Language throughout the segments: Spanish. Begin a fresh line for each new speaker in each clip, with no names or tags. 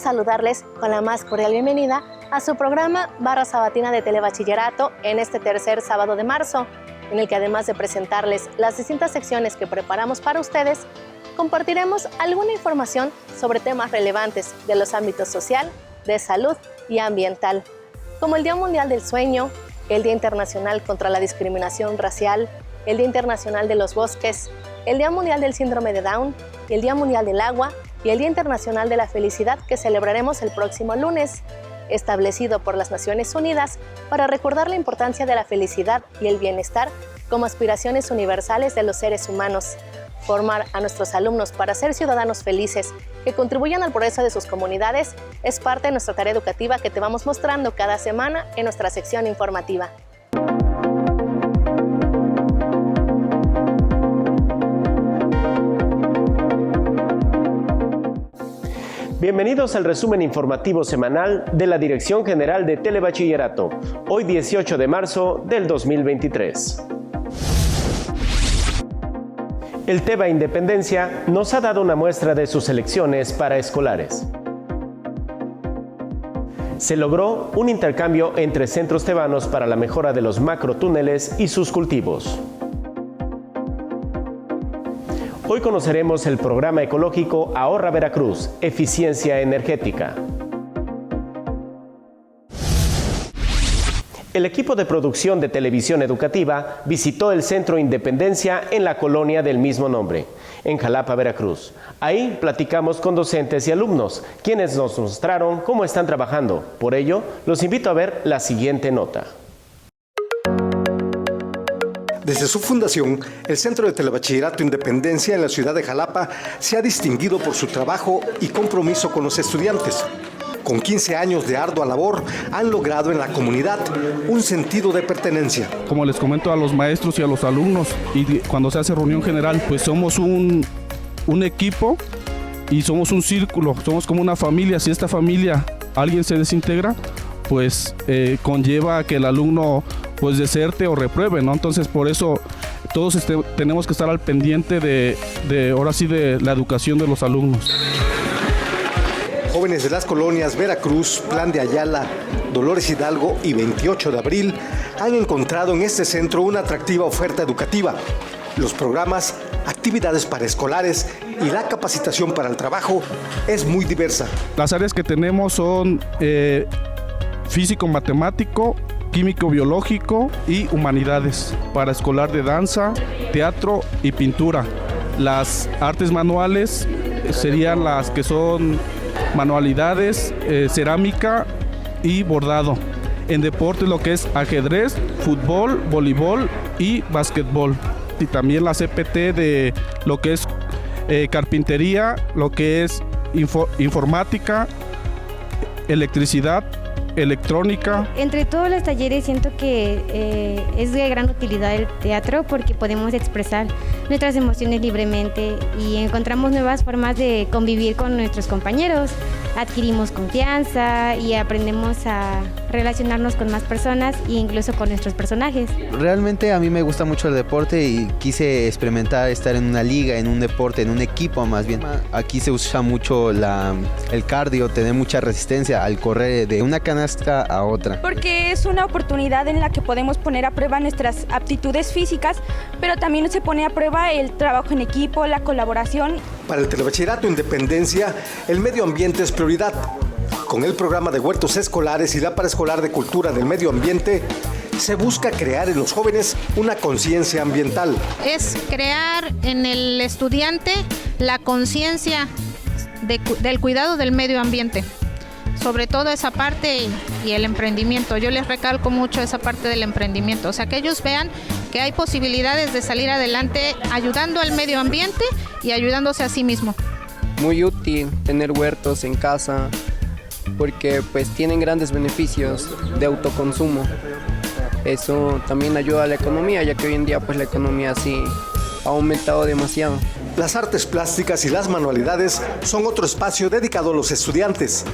saludarles con la más cordial bienvenida a su programa Barra Sabatina de Telebachillerato en este tercer sábado de marzo, en el que además de presentarles las distintas secciones que preparamos para ustedes, compartiremos alguna información sobre temas relevantes de los ámbitos social, de salud y ambiental, como el Día Mundial del Sueño, el Día Internacional contra la Discriminación Racial, el Día Internacional de los Bosques, el Día Mundial del Síndrome de Down, el Día Mundial del Agua y el Día Internacional de la Felicidad, que celebraremos el próximo lunes, establecido por las Naciones Unidas para recordar la importancia de la felicidad y el bienestar como aspiraciones universales de los seres humanos. Formar a nuestros alumnos para ser ciudadanos felices que contribuyan al progreso de sus comunidades es parte de nuestra tarea educativa que te vamos mostrando cada semana en nuestra sección informativa.
Bienvenidos al resumen informativo semanal de la Dirección General de Telebachillerato, hoy 18 de marzo del 2023. El TEBA Independencia nos ha dado una muestra de sus selecciones para escolares. Se logró un intercambio entre centros tebanos para la mejora de los macrotúneles y sus cultivos. Hoy conoceremos el programa ecológico Ahorra Veracruz, Eficiencia Energética. El equipo de producción de televisión educativa visitó el Centro Independencia en la colonia del mismo nombre, en Jalapa, Veracruz. Ahí platicamos con docentes y alumnos, quienes nos mostraron cómo están trabajando. Por ello, los invito a ver la siguiente nota.
Desde su fundación, el Centro de Telebachillerato Independencia en la ciudad de Jalapa se ha distinguido por su trabajo y compromiso con los estudiantes. Con 15 años de ardua labor, han logrado en la comunidad un sentido de pertenencia.
Como les comento a los maestros y a los alumnos, y cuando se hace reunión general, pues somos un equipo y somos un círculo, somos como una familia. Si esta familia alguien se desintegra, pues conlleva a que el alumno pues deserte o repruebe, ¿no? Entonces por eso todos tenemos que estar al pendiente de ahora sí de la educación de los alumnos.
Jóvenes de las colonias Veracruz, Plan de Ayala, Dolores Hidalgo y 28 de Abril han encontrado en este centro una atractiva oferta educativa. Los programas, actividades para escolares y la capacitación para el trabajo es muy diversa.
Las áreas que tenemos son físico-matemático, químico-biológico y humanidades, para escolar de danza, teatro y pintura. Las artes manuales serían las que son manualidades, cerámica y bordado. En deporte lo que es ajedrez, fútbol, voleibol y básquetbol. Y también la CPT de lo que es carpintería, lo que es informática, electricidad, electrónica.
Entre todos los talleres siento que es de gran utilidad el teatro porque podemos expresar nuestras emociones libremente y encontramos nuevas formas de convivir con nuestros compañeros, adquirimos confianza y aprendemos a relacionarnos con más personas e incluso con nuestros personajes.
Realmente a mí me gusta mucho el deporte y quise experimentar estar en una liga, en un deporte, en un equipo más bien. Aquí se usa mucho el cardio, tener mucha resistencia al correr de una canasta a otra.
Porque es una oportunidad en la que podemos poner a prueba nuestras aptitudes físicas, pero también se pone a prueba el trabajo en equipo, la colaboración. Para
el Telebachillerato Independencia, el medio ambiente es prioridad. Con el programa de huertos escolares y la paraescolar de cultura del medio ambiente, se busca crear en los jóvenes una conciencia ambiental.
Es crear en el estudiante la conciencia del cuidado del medio ambiente, sobre todo esa parte y el emprendimiento. Yo les recalco mucho esa parte del emprendimiento, o sea, que ellos vean que hay posibilidades de salir adelante ayudando al medio ambiente y ayudándose a sí mismo.
Muy útil tener huertos en casa porque pues tienen grandes beneficios de autoconsumo. Eso también ayuda a la economía, ya que hoy en día pues la economía sí ha aumentado demasiado.
Las artes plásticas y las manualidades son otro espacio dedicado a los estudiantes.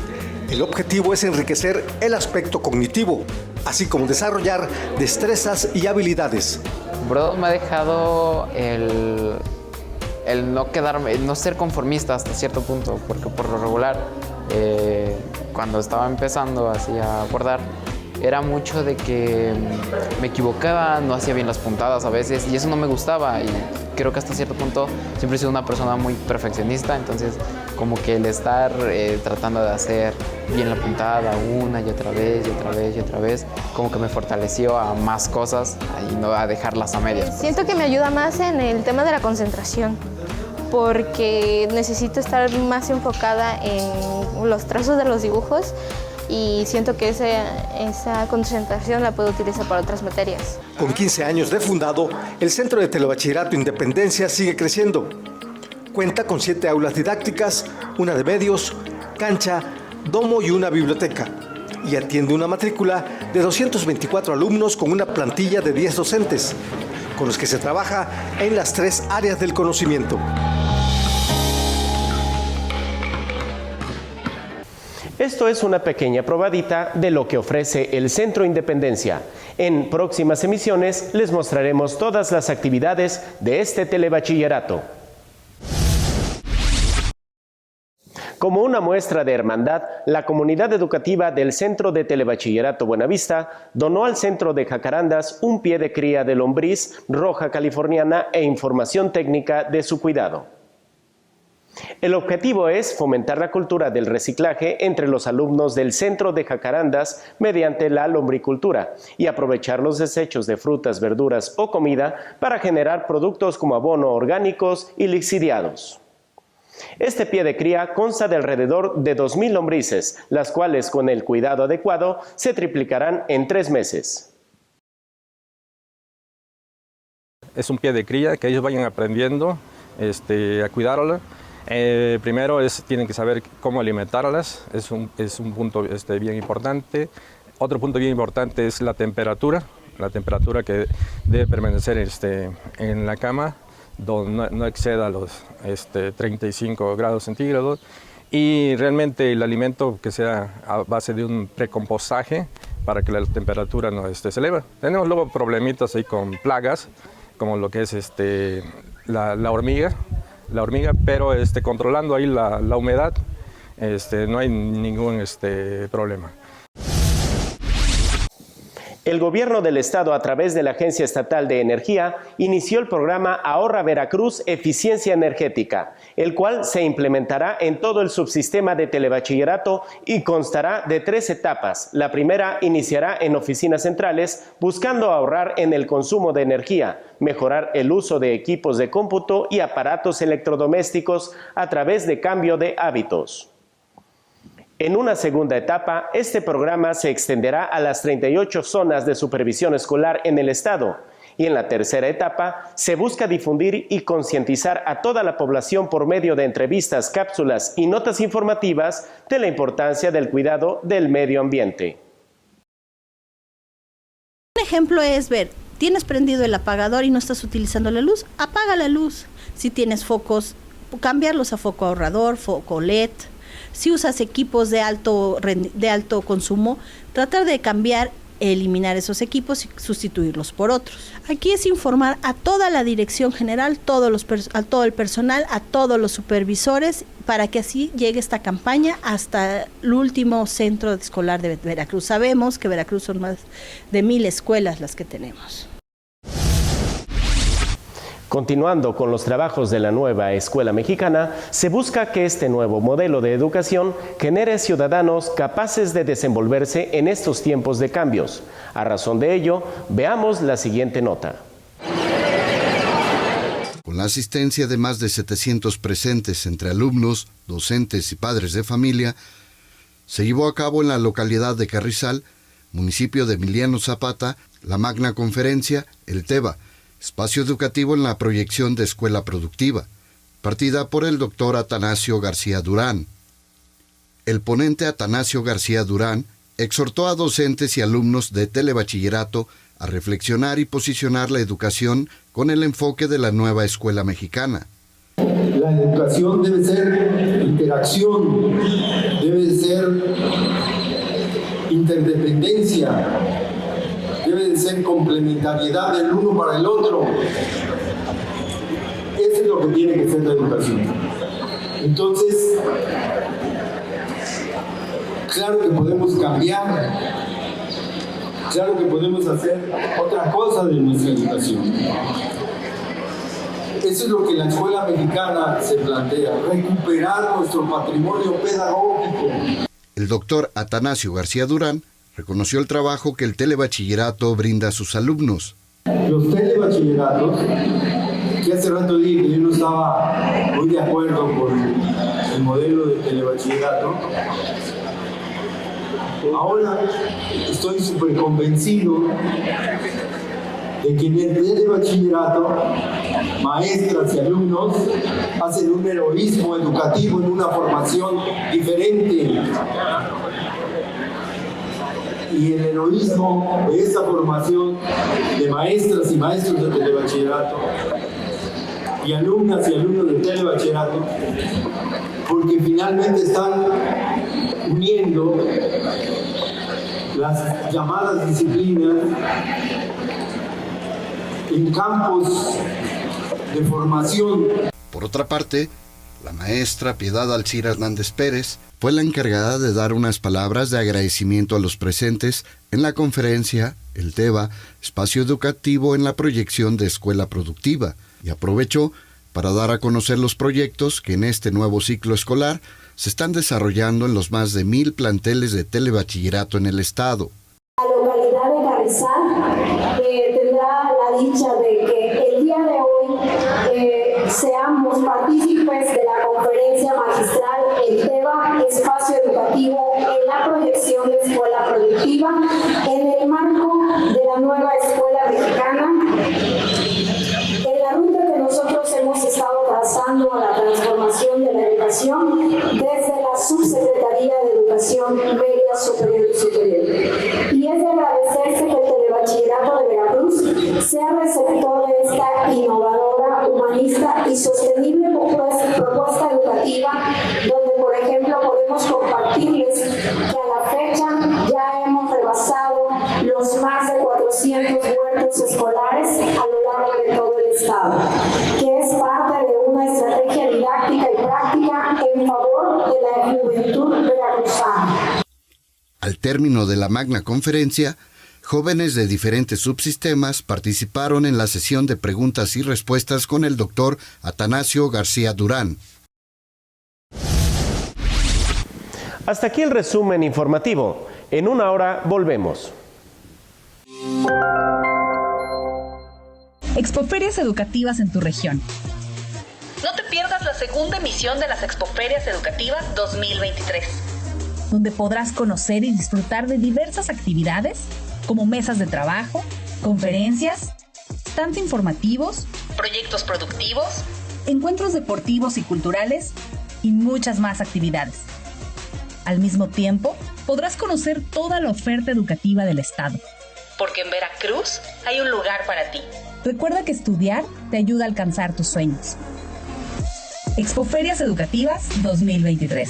El objetivo es enriquecer el aspecto cognitivo, así como desarrollar destrezas y habilidades.
Brodot me ha dejado el no ser conformista hasta cierto punto, porque por lo regular Cuando estaba empezando así a bordar, era mucho de que me equivocaba, no hacía bien las puntadas a veces y eso no me gustaba, y creo que hasta cierto punto siempre he sido una persona muy perfeccionista, entonces como que el estar tratando de hacer bien la puntada una y otra vez y otra vez y otra vez, como que me fortaleció a más cosas y no a dejarlas a medias.
Siento que me ayuda más en el tema de la concentración, porque necesito estar más enfocada en los trazos de los dibujos y siento que esa concentración la puedo utilizar para otras materias.
Con 15 años de fundado, el Centro de Telebachillerato Independencia sigue creciendo. Cuenta con 7 aulas didácticas, una de medios, cancha, domo y una biblioteca. Y atiende una matrícula de 224 alumnos con una plantilla de 10 docentes, con los que se trabaja en las 3 áreas del conocimiento.
Esto es una pequeña probadita de lo que ofrece el Centro Independencia. En próximas emisiones les mostraremos todas las actividades de este telebachillerato. Como una muestra de hermandad, la comunidad educativa del Centro de Telebachillerato Buenavista donó al Centro de Jacarandas un pie de cría de lombriz roja californiana e información técnica de su cuidado. El objetivo es fomentar la cultura del reciclaje entre los alumnos del Centro de Jacarandas mediante la lombricultura y aprovechar los desechos de frutas, verduras o comida para generar productos como abono orgánicos y lixiviados. Este pie de cría consta de alrededor de 2,000 lombrices, las cuales con el cuidado adecuado se triplicarán en 3 meses.
Es un pie de cría que ellos vayan aprendiendo a cuidarla. Primero tienen que saber cómo alimentarlas, es un punto bien importante. Otro punto bien importante es la temperatura que debe permanecer en la cama, donde no exceda los 35 grados centígrados, y realmente el alimento que sea a base de un precompostaje para que la temperatura no se eleve. Tenemos luego problemitas ahí con plagas, como lo que es la hormiga, pero controlando ahí la humedad no hay ningún problema.
El gobierno del estado, a través de la Agencia Estatal de Energía, inició el programa Ahorra Veracruz Eficiencia Energética, el cual se implementará en todo el subsistema de telebachillerato y constará de 3 etapas. La primera iniciará en oficinas centrales, buscando ahorrar en el consumo de energía, mejorar el uso de equipos de cómputo y aparatos electrodomésticos a través de cambio de hábitos. En una segunda etapa, este programa se extenderá a las 38 zonas de supervisión escolar en el estado. Y en la tercera etapa, se busca difundir y concientizar a toda la población por medio de entrevistas, cápsulas y notas informativas de la importancia del cuidado del medio ambiente.
Un ejemplo es tienes prendido el apagador y no estás utilizando la luz, apaga la luz. Si tienes focos, cambiarlos a foco ahorrador, foco LED. Si usas equipos de alto consumo, tratar de cambiar, eliminar esos equipos y sustituirlos por otros. Aquí es informar a toda la dirección general, a todo el personal, a todos los supervisores, para que así llegue esta campaña hasta el último centro escolar de Veracruz. Sabemos que Veracruz son más de 1,000 escuelas las que tenemos.
Continuando con los trabajos de la nueva escuela mexicana, se busca que este nuevo modelo de educación genere ciudadanos capaces de desenvolverse en estos tiempos de cambios. A razón de ello, veamos la siguiente nota.
Con la asistencia de más de 700 presentes entre alumnos, docentes y padres de familia, se llevó a cabo en la localidad de Carrizal, municipio de Emiliano Zapata, la magna conferencia El TEBA, espacio educativo en la proyección de escuela productiva, partida por el doctor Atanasio García Durán. El ponente Atanasio García Durán exhortó a docentes y alumnos de telebachillerato a reflexionar y posicionar la educación con el enfoque de la nueva escuela mexicana.
La educación debe ser interacción, debe ser interdependencia, debe de ser complementariedad del uno para el otro. Eso es lo que tiene que ser la educación. Entonces, Claro que podemos cambiar, claro que podemos hacer otra cosa de nuestra educación. Eso es lo que la escuela mexicana se plantea, recuperar nuestro patrimonio pedagógico.
El doctor Atanasio García Durán reconoció el trabajo que el telebachillerato brinda a sus alumnos.
Los telebachilleratos, que hace rato dije que yo no estaba muy de acuerdo con el modelo de telebachillerato, ahora estoy súper convencido de que en el telebachillerato maestras y alumnos hacen un heroísmo educativo en una formación diferente. Y el heroísmo de esa formación de maestras y maestros de telebachillerato y alumnas y alumnos de telebachillerato, porque finalmente están uniendo las llamadas disciplinas en campos de formación.
Por otra parte, la maestra Piedad Alcira Hernández Pérez fue la encargada de dar unas palabras de agradecimiento a los presentes en la conferencia El TEBA, Espacio Educativo en la Proyección de Escuela Productiva, y aprovechó para dar a conocer los proyectos que en este nuevo ciclo escolar se están desarrollando en los más de 1,000 planteles de telebachillerato en el estado.
La localidad de Carrizal tendrá la dicha de que el día de hoy seamos partícipes de la conferencia magistral El TEBA, Espacio Educativo en la Proyección de Escuela Productiva, en el marco de la nueva escuela mexicana, en la ruta que nosotros hemos estado trazando a la transformación de la educación desde la Subsecretaría de Educación Media, Superior y Superior. Y es de agradecerse que el Telebachillerato de Veracruz sea receptor de esta innovadora, humanista y sostenible propuesta educativa, donde, por ejemplo, podemos compartirles que a la fecha ya hemos rebasado los más de 400 huertos escolares a lo largo de todo el estado, que es parte de una estrategia didáctica y práctica en favor de la juventud veracruzana.
Al término de la magna conferencia, jóvenes de diferentes subsistemas participaron en la sesión de preguntas y respuestas con el doctor Atanasio García Durán.
Hasta aquí el resumen informativo. En una hora volvemos.
Expoferias educativas en tu región.
No te pierdas la segunda emisión de las Expoferias Educativas 2023,
donde podrás conocer y disfrutar de diversas actividades como mesas de trabajo, conferencias, stands informativos,
proyectos productivos,
encuentros deportivos y culturales y muchas más actividades. Al mismo tiempo, podrás conocer toda la oferta educativa del estado.
Porque en Veracruz hay un lugar para ti.
Recuerda que estudiar te ayuda a alcanzar tus sueños. Expoferias Educativas 2023.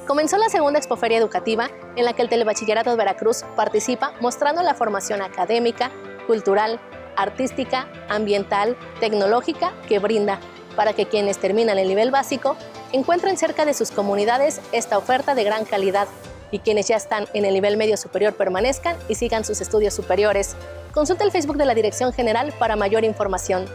Comenzó la segunda Expoferia Educativa, en la que el Telebachillerato de Veracruz participa mostrando la formación académica, cultural, artística, ambiental, tecnológica que brinda para que quienes terminan el nivel básico encuentren cerca de sus comunidades esta oferta de gran calidad y quienes ya están en el nivel medio superior permanezcan y sigan sus estudios superiores. Consulta el Facebook de la Dirección General para mayor información.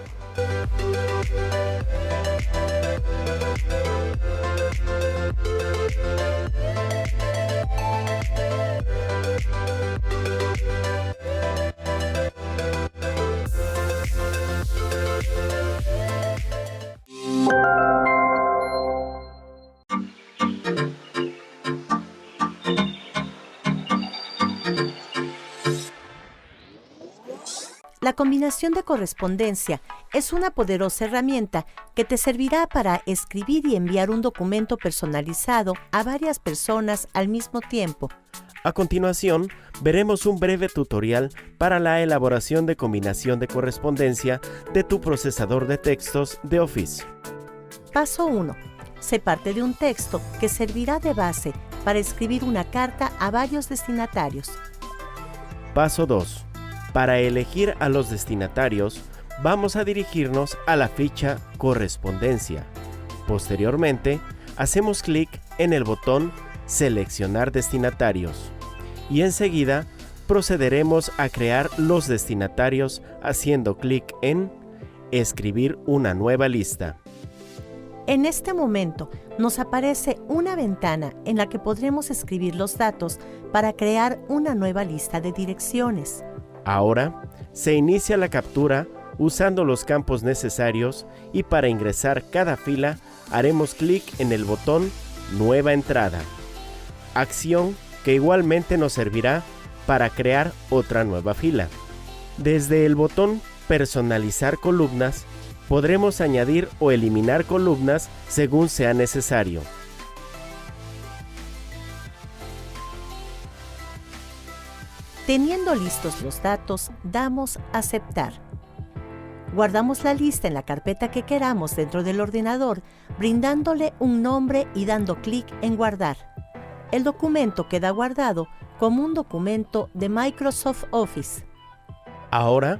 La combinación de correspondencia es una poderosa herramienta que te servirá para escribir y enviar un documento personalizado a varias personas al mismo tiempo.
A continuación, veremos un breve tutorial para la elaboración de combinación de correspondencia de tu procesador de textos de Office.
Paso 1. Se parte de un texto que servirá de base para escribir una carta a varios destinatarios.
Paso 2. Para elegir a los destinatarios, vamos a dirigirnos a la ficha Correspondencia. Posteriormente, hacemos clic en el botón Seleccionar destinatarios. Y enseguida procederemos a crear los destinatarios haciendo clic en Escribir una nueva lista.
En este momento nos aparece una ventana en la que podremos escribir los datos para crear una nueva lista de direcciones.
Ahora se inicia la captura usando los campos necesarios y para ingresar cada fila haremos clic en el botón Nueva entrada, acción que igualmente nos servirá para crear otra nueva fila. Desde el botón Personalizar columnas podremos añadir o eliminar columnas según sea necesario.
Teniendo listos los datos, damos Aceptar. Guardamos la lista en la carpeta que queramos dentro del ordenador, brindándole un nombre y dando clic en Guardar. El documento queda guardado como un documento de Microsoft Office.
Ahora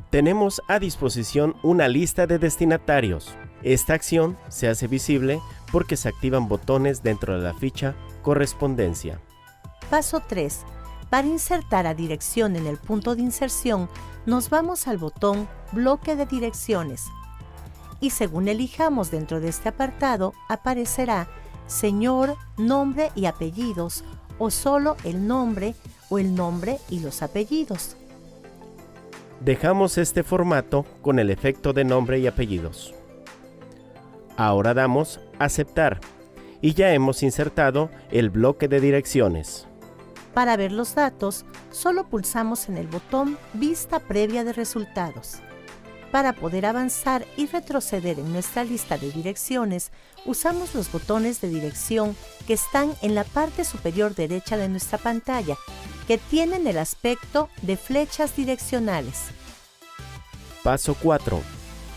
tenemos a disposición una lista de destinatarios. Esta acción se hace visible porque se activan botones dentro de la ficha Correspondencia.
Paso 3. Para insertar a dirección en el punto de inserción, nos vamos al botón Bloque de direcciones. Y según elijamos dentro de este apartado, aparecerá Señor, Nombre y Apellidos, o solo el nombre o el nombre y los apellidos.
Dejamos este formato con el efecto de nombre y apellidos. Ahora damos Aceptar y ya hemos insertado el bloque de direcciones.
Para ver los datos, solo pulsamos en el botón Vista previa de resultados. Para poder avanzar y retroceder en nuestra lista de direcciones, usamos los botones de dirección que están en la parte superior derecha de nuestra pantalla, que tienen el aspecto de flechas direccionales.
Paso 4.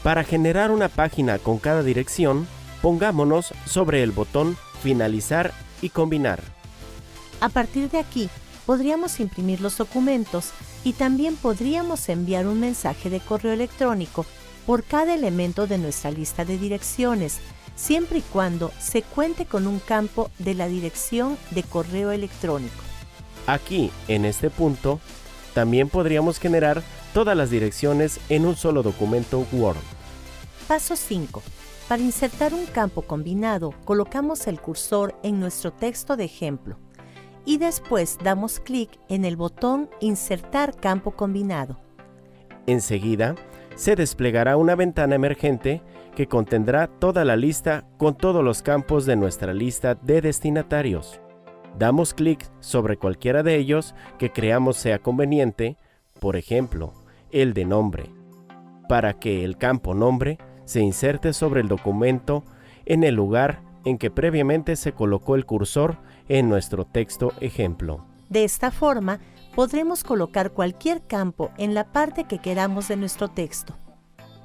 Para generar una página con cada dirección, pongámonos sobre el botón Finalizar y Combinar.
A partir de aquí, podríamos imprimir los documentos y también podríamos enviar un mensaje de correo electrónico por cada elemento de nuestra lista de direcciones, siempre y cuando se cuente con un campo de la dirección de correo electrónico.
Aquí, en este punto, también podríamos generar todas las direcciones en un solo documento Word.
Paso 5. Para insertar un campo combinado, colocamos el cursor en nuestro texto de ejemplo y después damos clic en el botón Insertar campo combinado.
Enseguida, se desplegará una ventana emergente que contendrá toda la lista con todos los campos de nuestra lista de destinatarios. Damos clic sobre cualquiera de ellos que creamos sea conveniente, por ejemplo, el de nombre, para que el campo nombre se inserte sobre el documento en el lugar en que previamente se colocó el cursor en nuestro texto ejemplo.
De esta forma, podremos colocar cualquier campo en la parte que queramos de nuestro texto.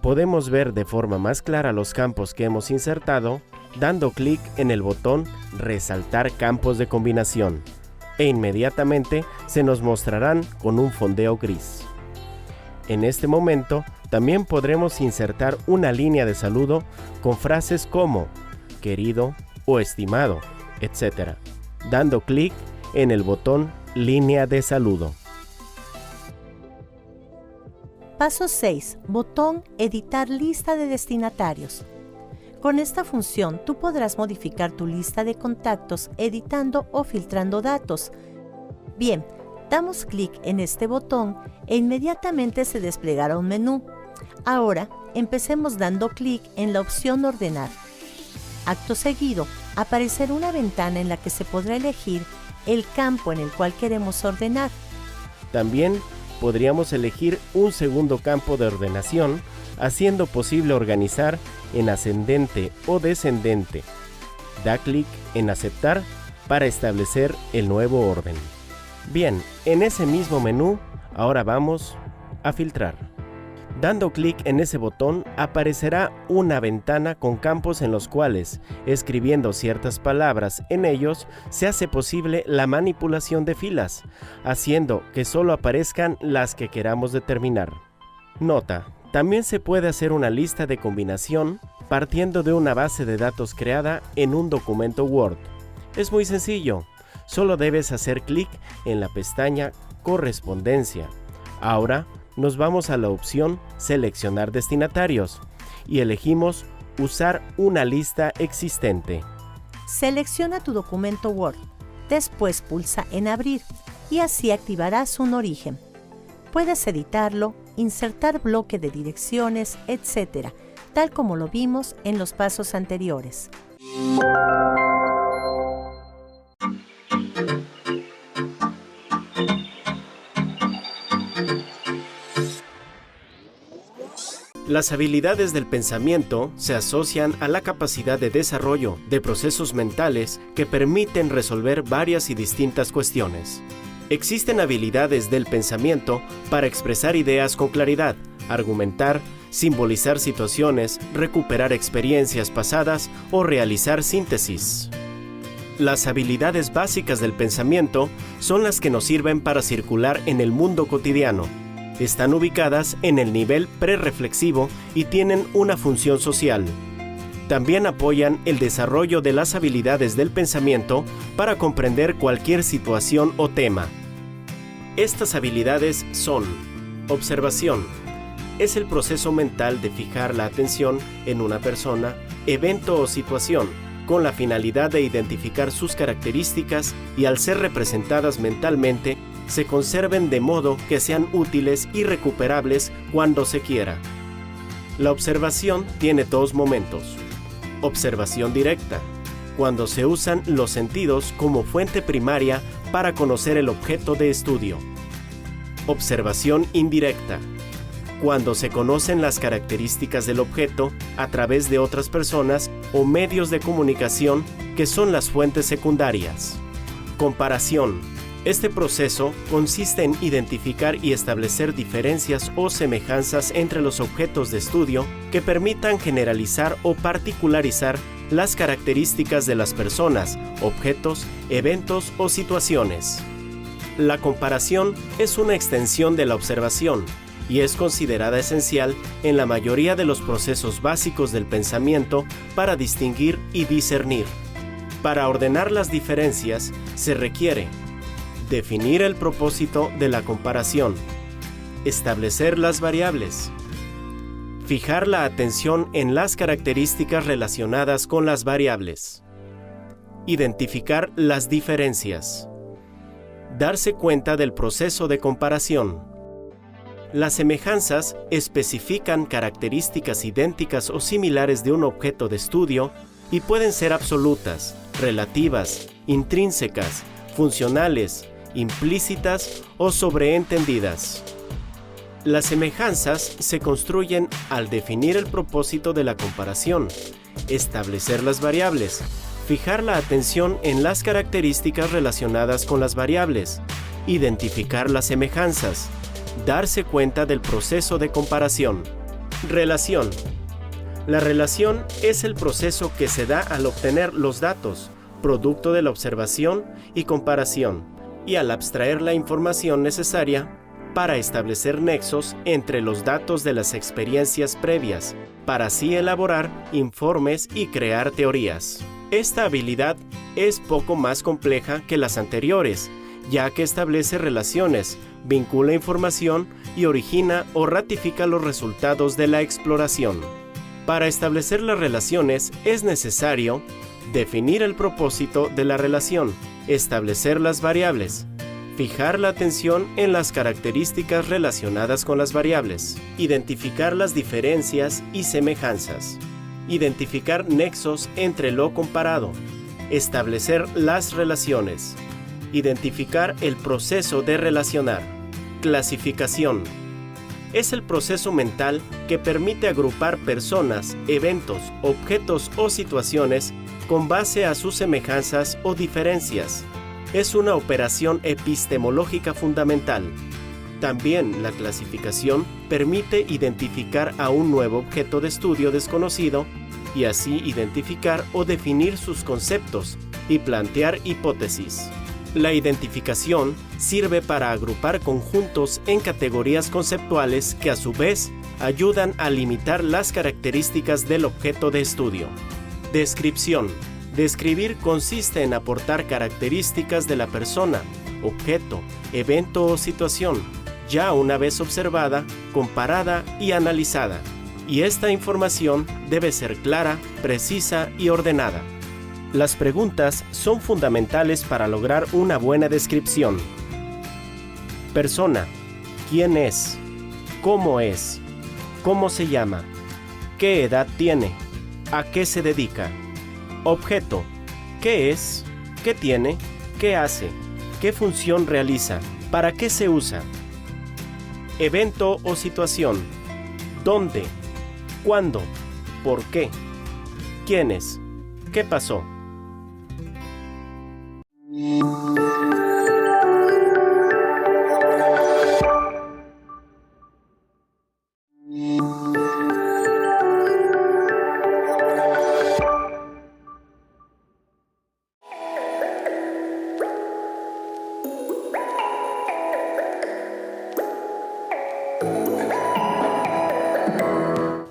Podemos ver de forma más clara los campos que hemos insertado dando clic en el botón Resaltar campos de combinación e inmediatamente se nos mostrarán con un fondeo gris. En este momento también podremos insertar una línea de saludo con frases como querido o estimado, etc., dando clic en el botón Línea de saludo.
Paso 6. Botón Editar lista de destinatarios. Con esta función tú podrás modificar tu lista de contactos editando o filtrando datos. Bien, damos clic en este botón e inmediatamente se desplegará un menú. Ahora, empecemos dando clic en la opción Ordenar. Acto seguido, aparecerá una ventana en la que se podrá elegir el campo en el cual queremos ordenar.
También podríamos elegir un segundo campo de ordenación, haciendo posible organizar en ascendente o descendente. Da clic en Aceptar para establecer el nuevo orden. Bien, en ese mismo menú, ahora vamos a filtrar. Dando clic en ese botón, aparecerá una ventana con campos en los cuales, escribiendo ciertas palabras en ellos, se hace posible la manipulación de filas, haciendo que solo aparezcan las que queramos determinar. Nota: también se puede hacer una lista de combinación partiendo de una base de datos creada en un documento Word. Es muy sencillo. Solo debes hacer clic en la pestaña Correspondencia. Ahora nos vamos a la opción Seleccionar destinatarios y elegimos Usar una lista existente.
Selecciona tu documento Word. Después pulsa en Abrir y así activarás un origen. Puedes editarlo, insertar bloque de direcciones, etc., tal como lo vimos en los pasos anteriores.
Las habilidades del pensamiento se asocian a la capacidad de desarrollo de procesos mentales que permiten resolver varias y distintas cuestiones. Existen habilidades del pensamiento para expresar ideas con claridad, argumentar, simbolizar situaciones, recuperar experiencias pasadas o realizar síntesis. Las habilidades básicas del pensamiento son las que nos sirven para circular en el mundo cotidiano. Están ubicadas en el nivel prerreflexivo y tienen una función social. También apoyan el desarrollo de las habilidades del pensamiento para comprender cualquier situación o tema. Estas habilidades son: observación. Es el proceso mental de fijar la atención en una persona, evento o situación, con la finalidad de identificar sus características y, al ser representadas mentalmente, se conserven de modo que sean útiles y recuperables cuando se quiera. La observación tiene dos momentos. Observación directa, cuando se usan los sentidos como fuente primaria para conocer el objeto de estudio. Observación indirecta, cuando se conocen las características del objeto a través de otras personas o medios de comunicación que son las fuentes secundarias. Comparación. Este proceso consiste en identificar y establecer diferencias o semejanzas entre los objetos de estudio que permitan generalizar o particularizar las características de las personas, objetos, eventos o situaciones. La comparación es una extensión de la observación y es considerada esencial en la mayoría de los procesos básicos del pensamiento para distinguir y discernir. Para ordenar las diferencias se requiere definir el propósito de la comparación, establecer las variables, fijar la atención en las características relacionadas con las variables, identificar las diferencias, darse cuenta del proceso de comparación. Las semejanzas especifican características idénticas o similares de un objeto de estudio y pueden ser absolutas, relativas, intrínsecas, funcionales, implícitas o sobreentendidas. Las semejanzas se construyen al definir el propósito de la comparación, establecer las variables, fijar la atención en las características relacionadas con las variables, identificar las semejanzas, darse cuenta del proceso de comparación. Relación. La relación es el proceso que se da al obtener los datos, producto de la observación y comparación, y al abstraer la información necesaria para establecer nexos entre los datos de las experiencias previas, para así elaborar informes y crear teorías. Esta habilidad es poco más compleja que las anteriores, ya que establece relaciones, vincula información y origina o ratifica los resultados de la exploración. Para establecer las relaciones es necesario definir el propósito de la relación, establecer las variables, fijar la atención en las características relacionadas con las variables, identificar las diferencias y semejanzas, identificar nexos entre lo comparado, establecer las relaciones, identificar el proceso de relacionar. Clasificación. Es el proceso mental que permite agrupar personas, eventos, objetos o situaciones con base a sus semejanzas o diferencias. Es una operación epistemológica fundamental. También la clasificación permite identificar a un nuevo objeto de estudio desconocido y así identificar o definir sus conceptos y plantear hipótesis. La identificación sirve para agrupar conjuntos en categorías conceptuales que a su vez ayudan a limitar las características del objeto de estudio. Descripción. Describir consiste en aportar características de la persona, objeto, evento o situación, ya una vez observada, comparada y analizada. Y esta información debe ser clara, precisa y ordenada. Las preguntas son fundamentales para lograr una buena descripción. Persona: ¿quién es? ¿Cómo es? ¿Cómo se llama? ¿Qué edad tiene? ¿A qué se dedica? Objeto: ¿qué es? ¿Qué tiene? ¿Qué hace? ¿Qué función realiza? ¿Para qué se usa? Evento o situación: ¿dónde? ¿Cuándo? ¿Por qué? ¿Quiénes? ¿Qué pasó?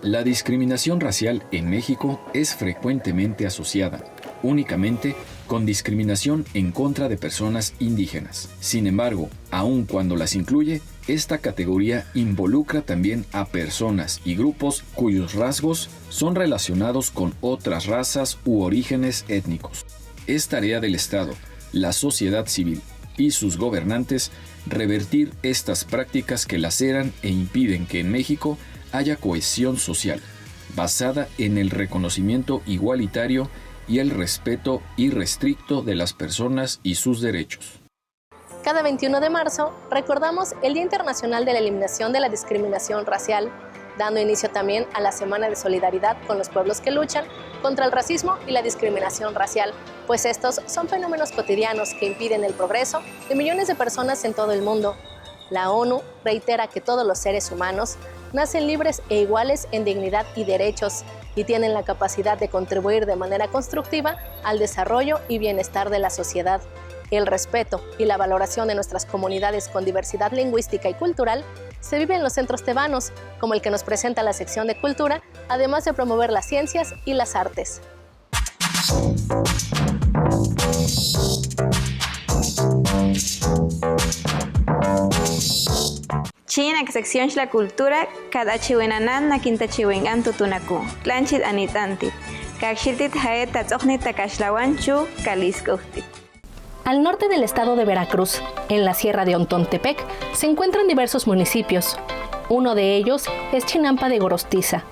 La discriminación racial en México es frecuentemente asociada únicamente con discriminación en contra de personas indígenas. Sin embargo, aun cuando las incluye, esta categoría involucra también a personas y grupos cuyos rasgos son relacionados con otras razas u orígenes étnicos. Es tarea del Estado, la sociedad civil y sus gobernantes revertir estas prácticas que laceran e impiden que en México haya cohesión social, basada en el reconocimiento igualitario y el respeto irrestricto de las personas y sus derechos.
Cada 21 de marzo recordamos el Día Internacional de la Eliminación de la Discriminación Racial, dando inicio también a la Semana de Solidaridad con los pueblos que luchan contra el racismo y la discriminación racial, pues estos son fenómenos cotidianos que impiden el progreso de millones de personas en todo el mundo. La ONU reitera que todos los seres humanos nacen libres e iguales en dignidad y derechos y tienen la capacidad de contribuir de manera constructiva al desarrollo y bienestar de la sociedad. El respeto y la valoración de nuestras comunidades con diversidad lingüística y cultural se vive en los centros tebanos, como el que nos presenta la sección de Cultura, además de promover las ciencias y las artes.
China sección la cultura cada chiwenanan na quinta chiwengan tutunaku tlanchit anitanti kakshiltit haeta tzoknita kashlawanchu kaliskuftit.
Al norte del estado de Veracruz, en la Sierra de Ontontepec, se encuentran diversos municipios. Uno de ellos es Chinampa de Gorostiza.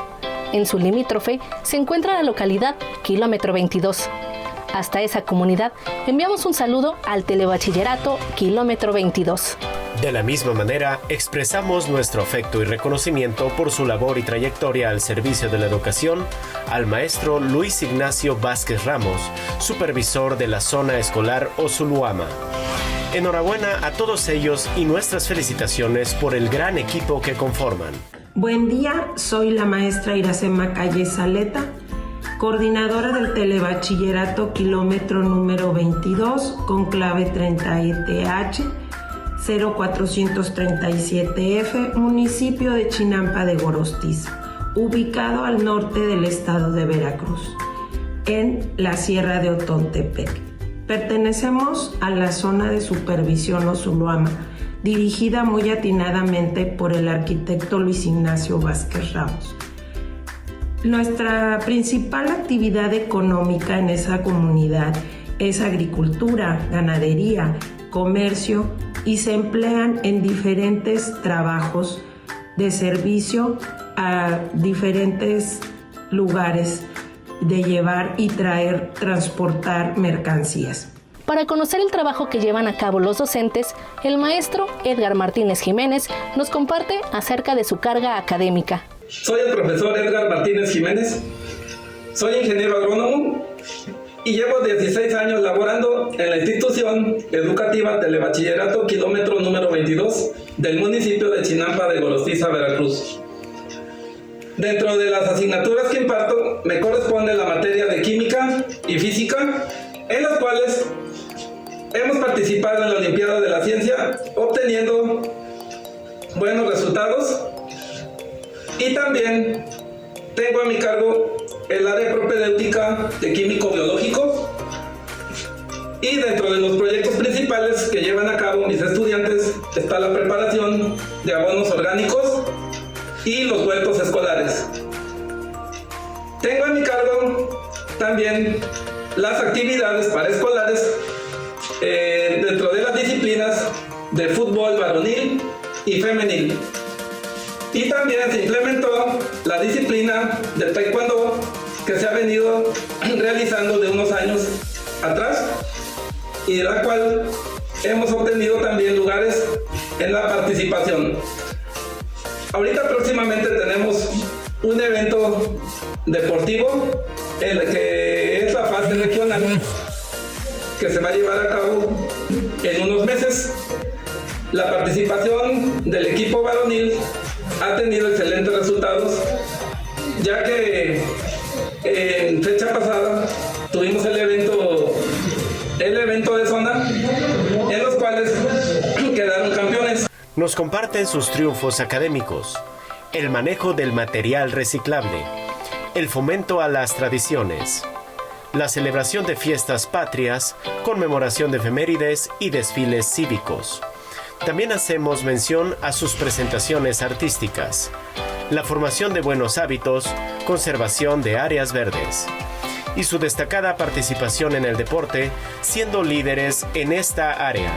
En su limítrofe se encuentra la localidad Kilómetro 22. Hasta esa comunidad enviamos un saludo al Telebachillerato Kilómetro 22.
De la misma manera, expresamos nuestro afecto y reconocimiento por su labor y trayectoria al servicio de la educación al maestro Luis Ignacio Vázquez Ramos, supervisor de la zona escolar Osuluama. Enhorabuena a todos ellos y nuestras felicitaciones por el gran equipo que conforman.
Buen día, soy la maestra Iracema Calle Saleta, coordinadora del Telebachillerato Kilómetro número 22 con clave 30ETH 0437F, municipio de Chinampa de Gorostiza, ubicado al norte del estado de Veracruz, en la Sierra de Ontontepec. Pertenecemos a la zona de supervisión Osuluama, dirigida muy atinadamente por el arquitecto Luis Ignacio Vázquez Ramos. Nuestra principal actividad económica en esa comunidad es agricultura, ganadería, comercio y se emplean en diferentes trabajos de servicio a diferentes lugares de llevar y traer, transportar mercancías.
Para conocer el trabajo que llevan a cabo los docentes, el maestro Edgar Martínez Jiménez nos comparte acerca de su carga académica.
Soy el profesor Edgar Martínez Jiménez, soy ingeniero agrónomo y llevo 16 años laborando en la institución educativa Telebachillerato Kilómetro número 22 del municipio de Chinampa de Gorostiza, Veracruz. Dentro de las asignaturas que imparto me corresponde la materia de química y física, en las cuales hemos participado en la Olimpiada de la Ciencia, obteniendo buenos resultados, y también tengo a mi cargo el área propedéutica de químico-biológico, y dentro de los proyectos principales que llevan a cabo mis estudiantes está la preparación de abonos orgánicos y los huertos escolares. Tengo a mi cargo también las actividades paraescolares dentro de las disciplinas de fútbol varonil y femenil. Y también se implementó la disciplina de taekwondo que se ha venido realizando de unos años atrás y de la cual hemos obtenido también lugares en la participación. Ahorita próximamente tenemos un evento deportivo en el que es la fase regional que se va a llevar a cabo en unos meses. La participación del equipo varonil ha tenido excelentes resultados, ya que en fecha pasada tuvimos el evento de zona, en los cuales quedaron campeones.
Nos comparten sus triunfos académicos, el manejo del material reciclable, el fomento a las tradiciones, la celebración de fiestas patrias, conmemoración de efemérides y desfiles cívicos. También hacemos mención a sus presentaciones artísticas, la formación de buenos hábitos, conservación de áreas verdes y su destacada participación en el deporte, siendo líderes en esta área.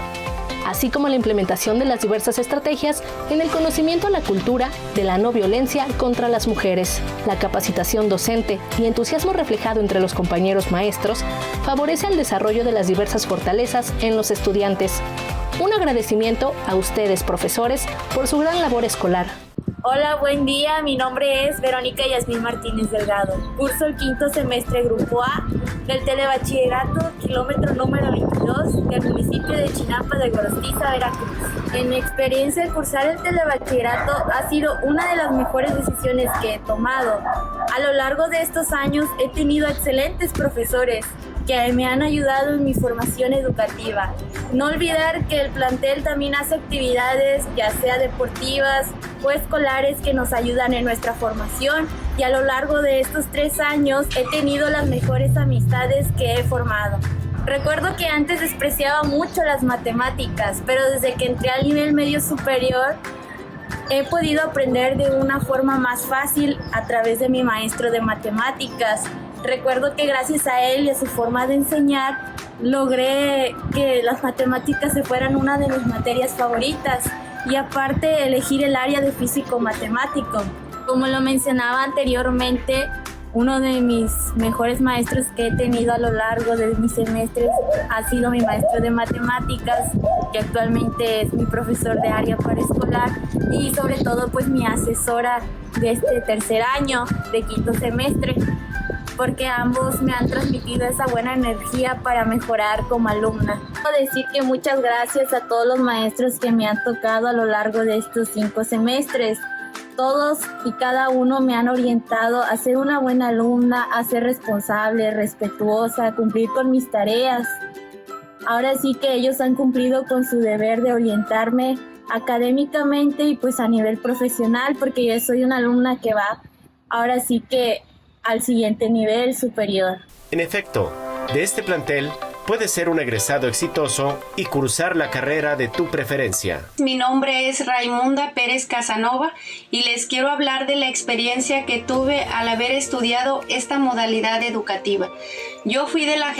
Así como la implementación de las diversas estrategias en el conocimiento a la cultura de la no violencia contra las mujeres. La capacitación docente y entusiasmo reflejado entre los compañeros maestros favorece el desarrollo de las diversas fortalezas en los estudiantes. Un agradecimiento a ustedes, profesores, por su gran labor escolar.
Hola, buen día. Mi nombre es Verónica Yasmín Martínez Delgado. Curso el quinto semestre Grupo A del Telebachillerato, kilómetro número 22 del municipio de Chinampa de Gorostiza, Veracruz. En mi experiencia, el cursar el Telebachillerato ha sido una de las mejores decisiones que he tomado. A lo largo de estos años he tenido excelentes profesores que me han ayudado en mi formación educativa. No olvidar que el plantel también hace actividades, ya sea deportivas o escolares, que nos ayudan en nuestra formación, y a lo largo de estos 3 años he tenido las mejores amistades que he formado. Recuerdo que antes despreciaba mucho las matemáticas, pero desde que entré al nivel medio superior he podido aprender de una forma más fácil a través de mi maestro de matemáticas. Recuerdo que gracias a él y a su forma de enseñar logré que las matemáticas se fueran una de mis materias favoritas, y aparte elegir el área de físico-matemático. Como lo mencionaba anteriormente, uno de mis mejores maestros que he tenido a lo largo de mis semestres ha sido mi maestro de matemáticas, que actualmente es mi profesor de área paraescolar, y sobre todo pues mi asesora de este tercer año de quinto semestre, porque ambos me han transmitido esa buena energía para mejorar como alumna. Quiero decir que muchas gracias a todos los maestros que me han tocado a lo largo de estos 5 semestres. Todos y cada uno me han orientado a ser una buena alumna, a ser responsable, respetuosa, a cumplir con mis tareas. Ahora sí que ellos han cumplido con su deber de orientarme académicamente y pues a nivel profesional, porque yo soy una alumna que va ahora sí que al siguiente nivel superior.
En efecto, de este plantel puedes ser un egresado exitoso y cursar la carrera de tu preferencia.
Mi nombre es Raimunda Pérez Casanova y les quiero hablar de la experiencia que tuve al haber estudiado esta modalidad educativa. Yo fui de la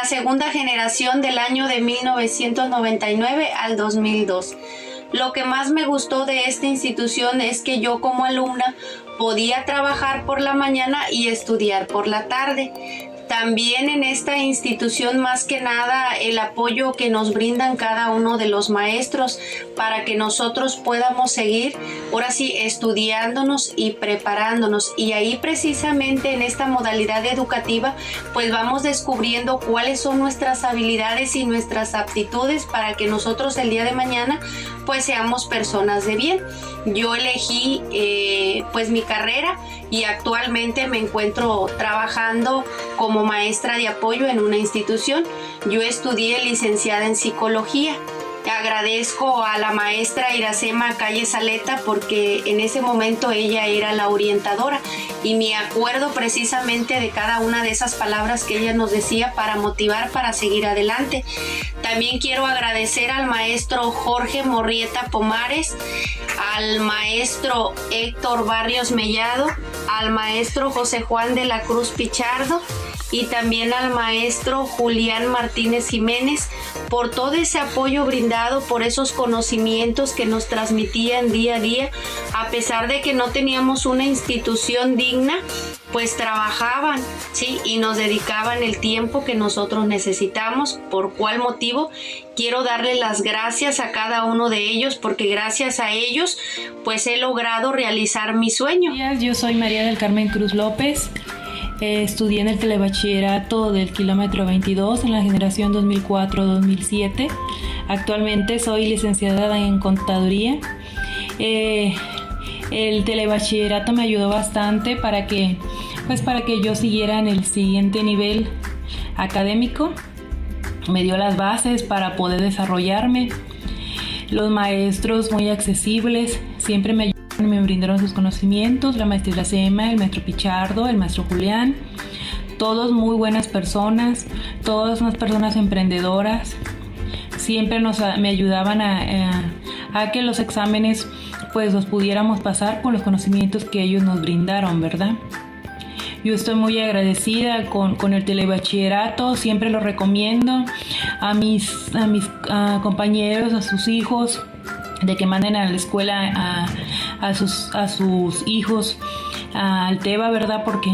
segunda generación del año de 1999 al 2002. Lo que más me gustó de esta institución es que yo como alumna podía trabajar por la mañana y estudiar por la tarde. También en esta institución, más que nada, el apoyo que nos brindan cada uno de los maestros para que nosotros podamos seguir, ahora sí, estudiándonos y preparándonos. Y ahí precisamente en esta modalidad educativa, pues vamos descubriendo cuáles son nuestras habilidades y nuestras aptitudes para que nosotros el día de mañana pues seamos personas de bien. Yo elegí pues mi carrera y actualmente me encuentro trabajando como maestra de apoyo en una institución. Yo estudié licenciada en psicología Agradezco a la maestra Iracema Calle Saleta porque en ese momento ella era la orientadora y me acuerdo precisamente de cada una de esas palabras que ella nos decía para motivar para seguir adelante. También quiero agradecer al maestro Jorge Morrieta Pomares, al maestro Héctor Barrios Mellado, al maestro José Juan de la Cruz Pichardo y también al maestro Julián Martínez Jiménez por todo ese apoyo brindado, por esos conocimientos que nos transmitían día a día, a pesar de que no teníamos una institución digna, pues trabajaban, ¿sí? Y nos dedicaban el tiempo que nosotros necesitamos. ¿Por cuál motivo? Quiero darle las gracias a cada uno de ellos porque gracias a ellos pues he logrado realizar mi sueño.
Yo soy María del Carmen Cruz López. Estudié en el telebachillerato del kilómetro 22 en la generación 2004-2007. Actualmente soy licenciada en contaduría. El telebachillerato me ayudó bastante para que yo siguiera en el siguiente nivel académico. Me dio las bases para poder desarrollarme. Los maestros muy accesibles siempre me ayudaron y me brindaron sus conocimientos. La maestra Iracema, el maestro Pichardo, el maestro Julián. Todos muy buenas personas, todas unas personas emprendedoras. Siempre me ayudaban a que los exámenes pues los pudiéramos pasar con los conocimientos que ellos nos brindaron, ¿verdad? Yo estoy muy agradecida con el telebachillerato, siempre lo recomiendo a mis compañeros, a sus hijos, de que manden a la escuela a sus hijos al TEBA, ¿verdad? Porque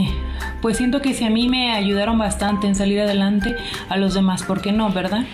pues siento que si a mí me ayudaron bastante en salir adelante, a los demás, ¿por qué no, verdad?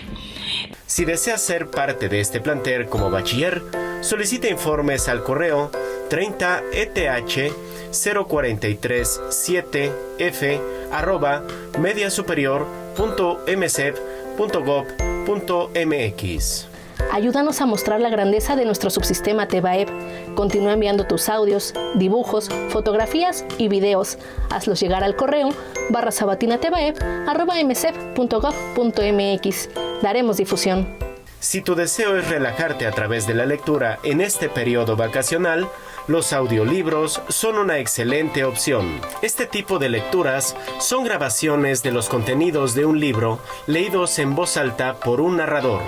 Si deseas ser parte de este plantel como bachiller, solicita informes al correo 30ETH043-7F@mediasuperior.msep.gov.mx.
Ayúdanos a mostrar la grandeza de nuestro subsistema TEBAEP. Continúa enviando tus audios, dibujos, fotografías y videos. Hazlos llegar al correo /sabatinetebaep@msep.gov.mx. Daremos difusión.
Si tu deseo es relajarte a través de la lectura en este periodo vacacional, los audiolibros son una excelente opción. Este tipo de lecturas son grabaciones de los contenidos de un libro leídos en voz alta por un narrador.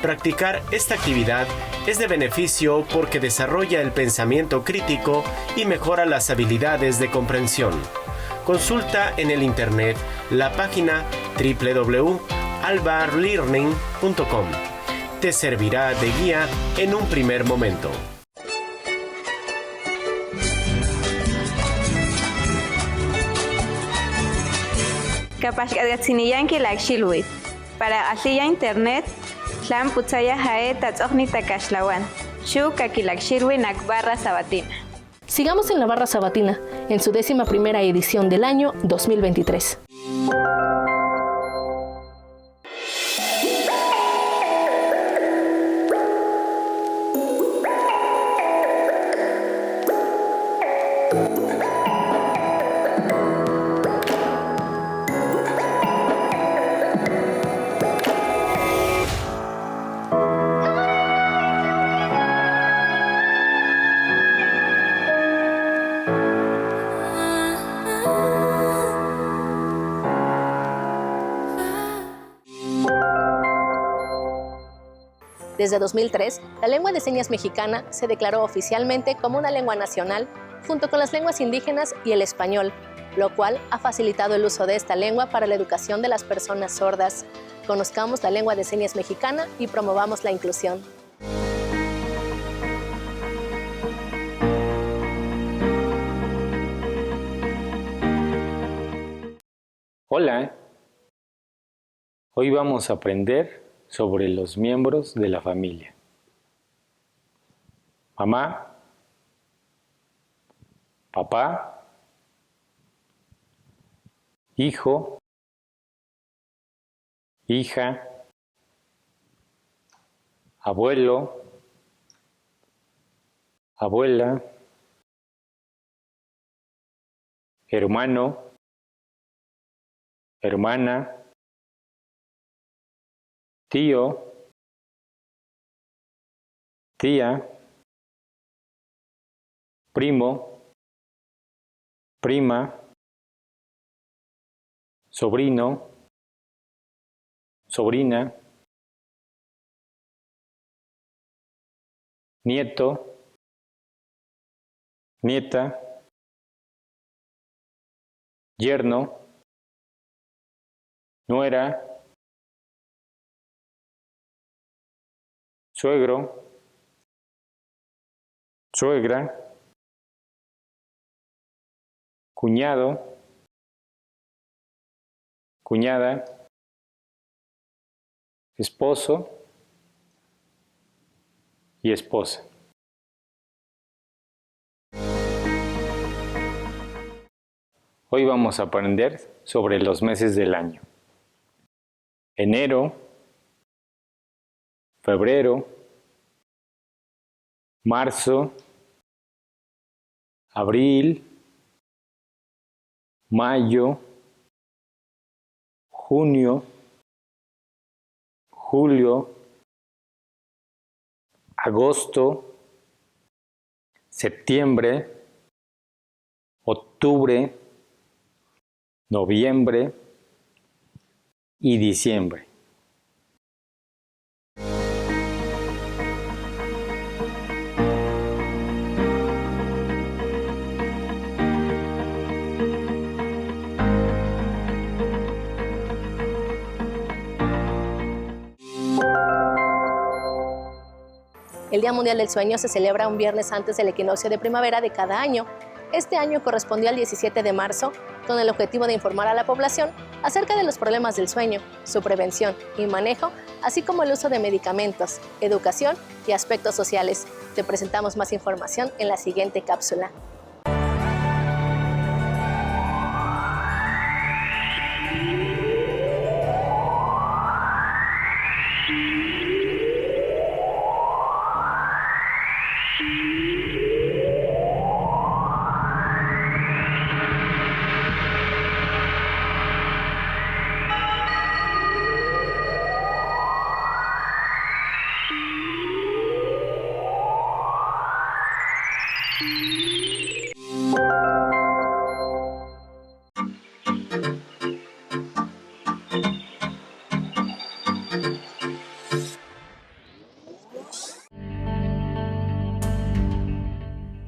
Practicar esta actividad es de beneficio porque desarrolla el pensamiento crítico y mejora las habilidades de comprensión. Consulta en el internet la página www.albarlearning.com. Te servirá de guía en un primer momento.
Capaz que la xilwi. Para así internet, Tlan putzaya jae tatzokni takashlawan. Shu kakilakshirwi nakbarra sabatina.
Sigamos en la barra sabatina, en su 11ª edición del año 2023. Desde 2003, la lengua de señas mexicana se declaró oficialmente como una lengua nacional junto con las lenguas indígenas y el español, lo cual ha facilitado el uso de esta lengua para la educación de las personas sordas. Conozcamos la lengua de señas mexicana y promovamos la inclusión.
Hola, hoy vamos a aprender sobre los miembros de la familia. Mamá, papá, hijo, hija, abuelo, abuela, hermano, hermana, tío, tía, primo, prima, sobrino, sobrina, nieto, nieta, yerno, nuera, suegro, suegra, cuñado, cuñada, esposo y esposa. Hoy vamos a aprender sobre los meses del año. Enero, febrero, marzo, abril, mayo, junio, julio, agosto, septiembre, octubre, noviembre y diciembre.
El Día Mundial del Sueño se celebra un viernes antes del equinoccio de primavera de cada año. Este año correspondió al 17 de marzo, con el objetivo de informar a la población acerca de los problemas del sueño, su prevención y manejo, así como el uso de medicamentos, educación y aspectos sociales. Te presentamos más información en la siguiente cápsula.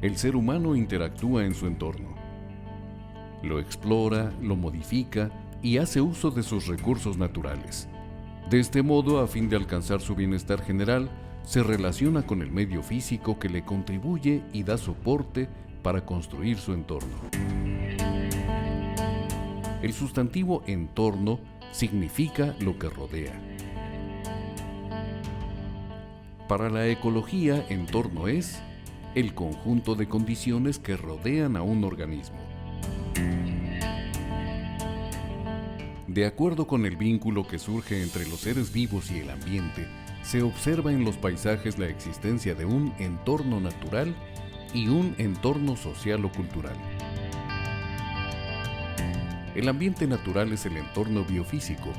El ser humano interactúa en su entorno. Lo explora, lo modifica y hace uso de sus recursos naturales. De este modo, a fin de alcanzar su bienestar general, se relaciona con el medio físico que le contribuye y da soporte para construir su entorno. El sustantivo entorno significa lo que rodea. Para la ecología, entorno es el conjunto de condiciones que rodean a un organismo. De acuerdo con el vínculo que surge entre los seres vivos y el ambiente, se observa en los paisajes la existencia de un entorno natural y un entorno social o cultural. El ambiente natural es el entorno biofísico.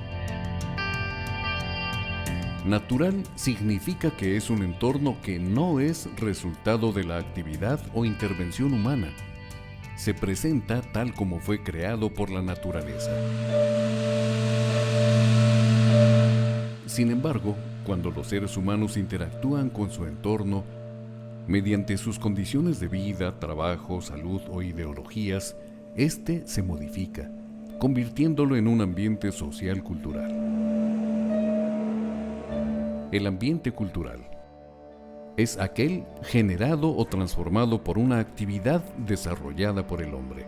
Natural significa que es un entorno que no es resultado de la actividad o intervención humana. Se presenta tal como fue creado por la naturaleza. Sin embargo, cuando los seres humanos interactúan con su entorno, mediante sus condiciones de vida, trabajo, salud o ideologías, este se modifica, convirtiéndolo en un ambiente social cultural. El ambiente cultural es aquel generado o transformado por una actividad desarrollada por el hombre.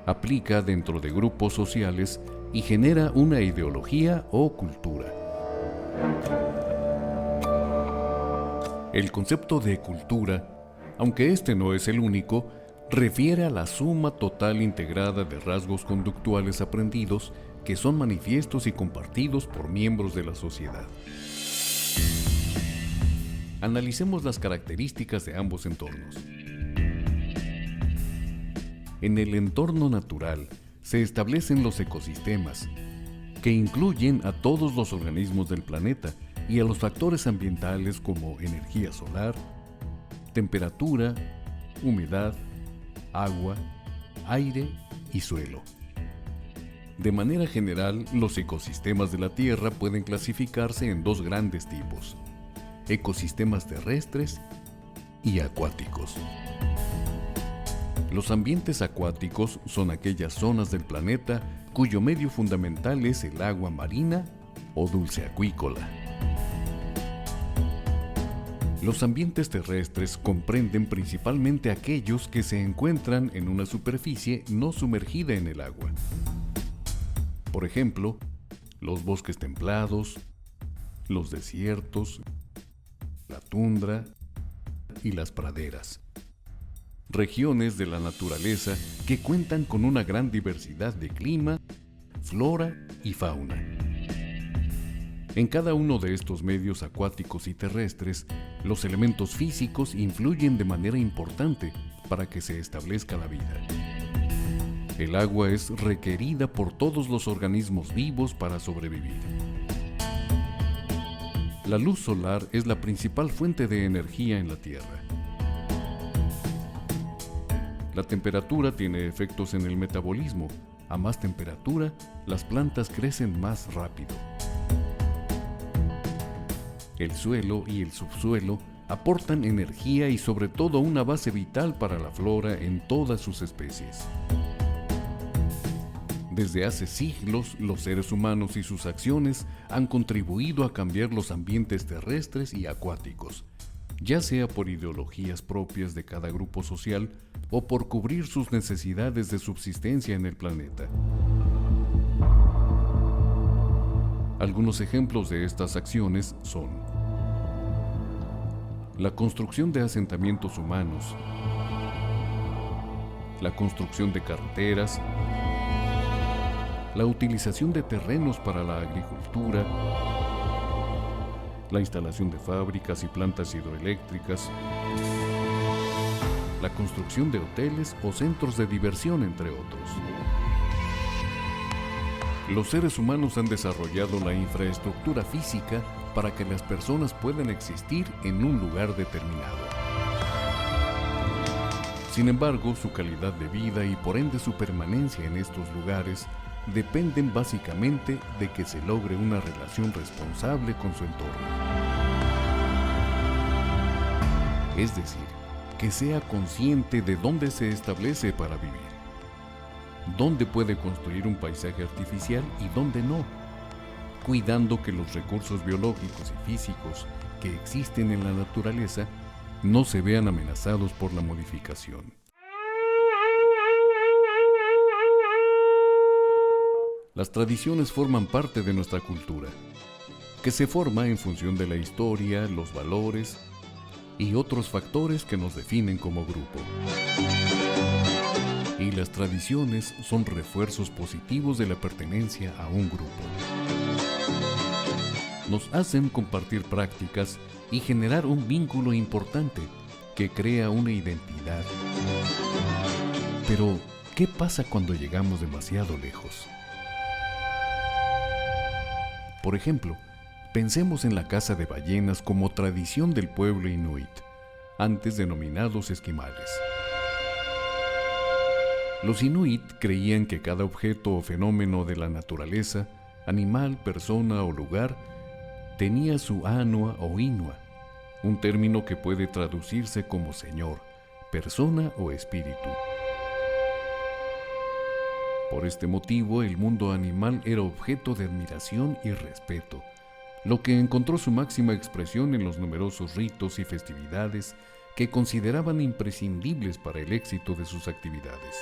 Aplica dentro de grupos sociales y genera una ideología o cultura. El concepto de cultura, aunque este no es el único, refiere a la suma total integrada de rasgos conductuales aprendidos que son manifiestos y compartidos por miembros de la sociedad. Analicemos las características de ambos entornos. En el entorno natural se establecen los ecosistemas, que incluyen a todos los organismos del planeta y a los factores ambientales como energía solar, temperatura, humedad, agua, aire y suelo. De manera general, los ecosistemas de la Tierra pueden clasificarse en dos grandes tipos: ecosistemas terrestres y acuáticos. Los ambientes acuáticos son aquellas zonas del planeta cuyo medio fundamental es el agua marina o dulce acuícola. Los ambientes terrestres comprenden principalmente aquellos que se encuentran en una superficie no sumergida en el agua. Por ejemplo, los bosques templados, los desiertos, la tundra y las praderas. Regiones de la naturaleza que cuentan con una gran diversidad de clima, flora y fauna. En cada uno de estos medios acuáticos y terrestres, los elementos físicos influyen de manera importante para que se establezca la vida. El agua es requerida por todos los organismos vivos para sobrevivir. La luz solar es la principal fuente de energía en la Tierra. La temperatura tiene efectos en el metabolismo. A más temperatura, las plantas crecen más rápido. El suelo y el subsuelo aportan energía y sobre todo una base vital para la flora en todas sus especies. Desde hace siglos, los seres humanos y sus acciones han contribuido a cambiar los ambientes terrestres y acuáticos, ya sea por ideologías propias de cada grupo social o por cubrir sus necesidades de subsistencia en el planeta. Algunos ejemplos de estas acciones son: la construcción de asentamientos humanos, la construcción de carreteras, la utilización de terrenos para la agricultura, la instalación de fábricas y plantas hidroeléctricas, la construcción de hoteles o centros de diversión, entre otros. Los seres humanos han desarrollado la infraestructura física para que las personas puedan existir en un lugar determinado. Sin embargo, su calidad de vida y por ende su permanencia en estos lugares dependen básicamente de que se logre una relación responsable con su entorno. Es decir, que sea consciente de dónde se establece para vivir, dónde puede construir un paisaje artificial y dónde no, cuidando que los recursos biológicos y físicos que existen en la naturaleza no se vean amenazados por la modificación. Las tradiciones forman parte de nuestra cultura, que se forma en función de la historia, los valores y otros factores que nos definen como grupo. Y las tradiciones son refuerzos positivos de la pertenencia a un grupo. Nos hacen compartir prácticas y generar un vínculo importante que crea una identidad. Pero, ¿qué pasa cuando llegamos demasiado lejos? Por ejemplo, pensemos en la caza de ballenas como tradición del pueblo inuit, antes denominados esquimales. Los inuit creían que cada objeto o fenómeno de la naturaleza, animal, persona o lugar, tenía su anua o inua, un término que puede traducirse como señor, persona o espíritu. Por este motivo, el mundo animal era objeto de admiración y respeto, lo que encontró su máxima expresión en los numerosos ritos y festividades que consideraban imprescindibles para el éxito de sus actividades.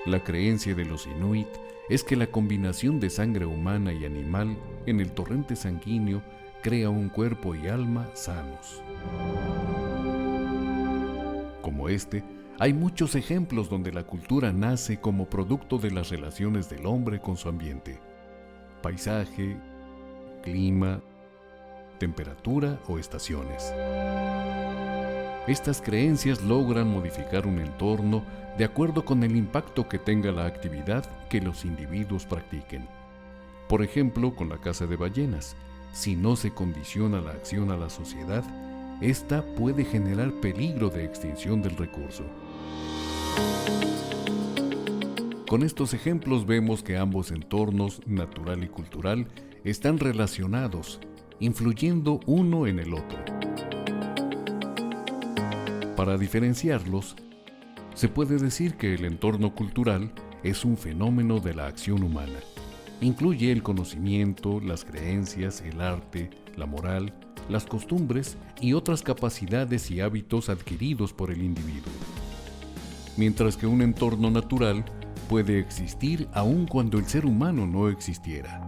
La creencia de los inuit es que la combinación de sangre humana y animal en el torrente sanguíneo crea un cuerpo y alma sanos. Como este, hay muchos ejemplos donde la cultura nace como producto de las relaciones del hombre con su ambiente: paisaje, clima, temperatura o estaciones. Estas creencias logran modificar un entorno de acuerdo con el impacto que tenga la actividad que los individuos practiquen. Por ejemplo, con la caza de ballenas, si no se condiciona la acción a la sociedad, esta puede generar peligro de extinción del recurso. Con estos ejemplos vemos que ambos entornos, natural y cultural, están relacionados, influyendo uno en el otro. Para diferenciarlos, se puede decir que el entorno cultural es un fenómeno de la acción humana. Incluye el conocimiento, las creencias, el arte, la moral, las costumbres y otras capacidades y hábitos adquiridos por el individuo. Mientras que un entorno natural puede existir aun cuando el ser humano no existiera.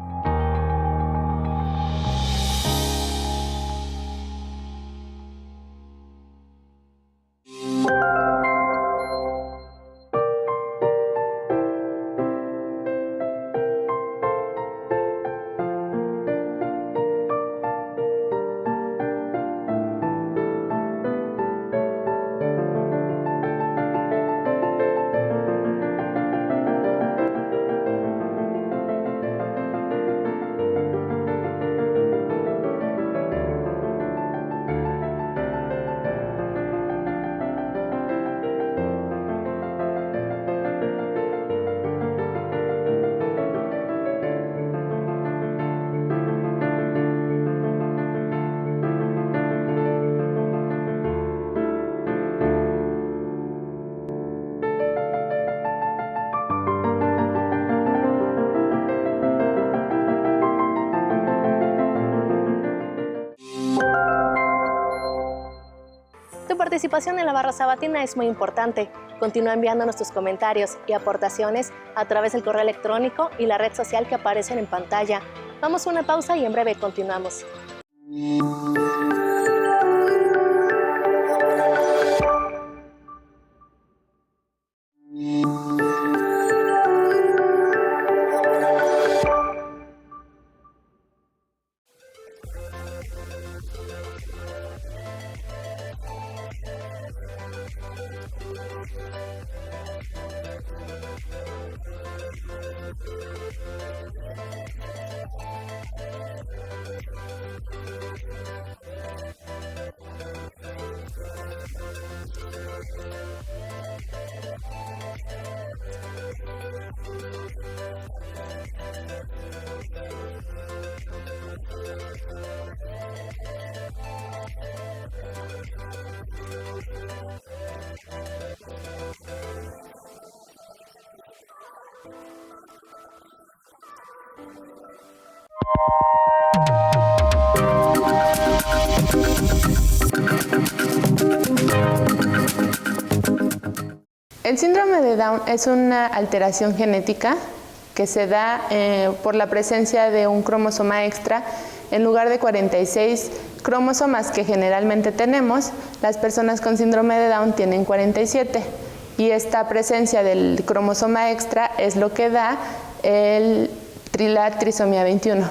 Tu participación en la barra sabatina es muy importante. Continúa enviándonos tus comentarios y aportaciones a través del correo electrónico y la red social que aparecen en pantalla. Vamos a una pausa y en breve continuamos.
El síndrome de Down es una alteración genética que se da por la presencia de un cromosoma extra. En lugar de 46 cromosomas que generalmente tenemos, las personas con síndrome de Down tienen 47. Y esta presencia del cromosoma extra es lo que da la trisomía 21.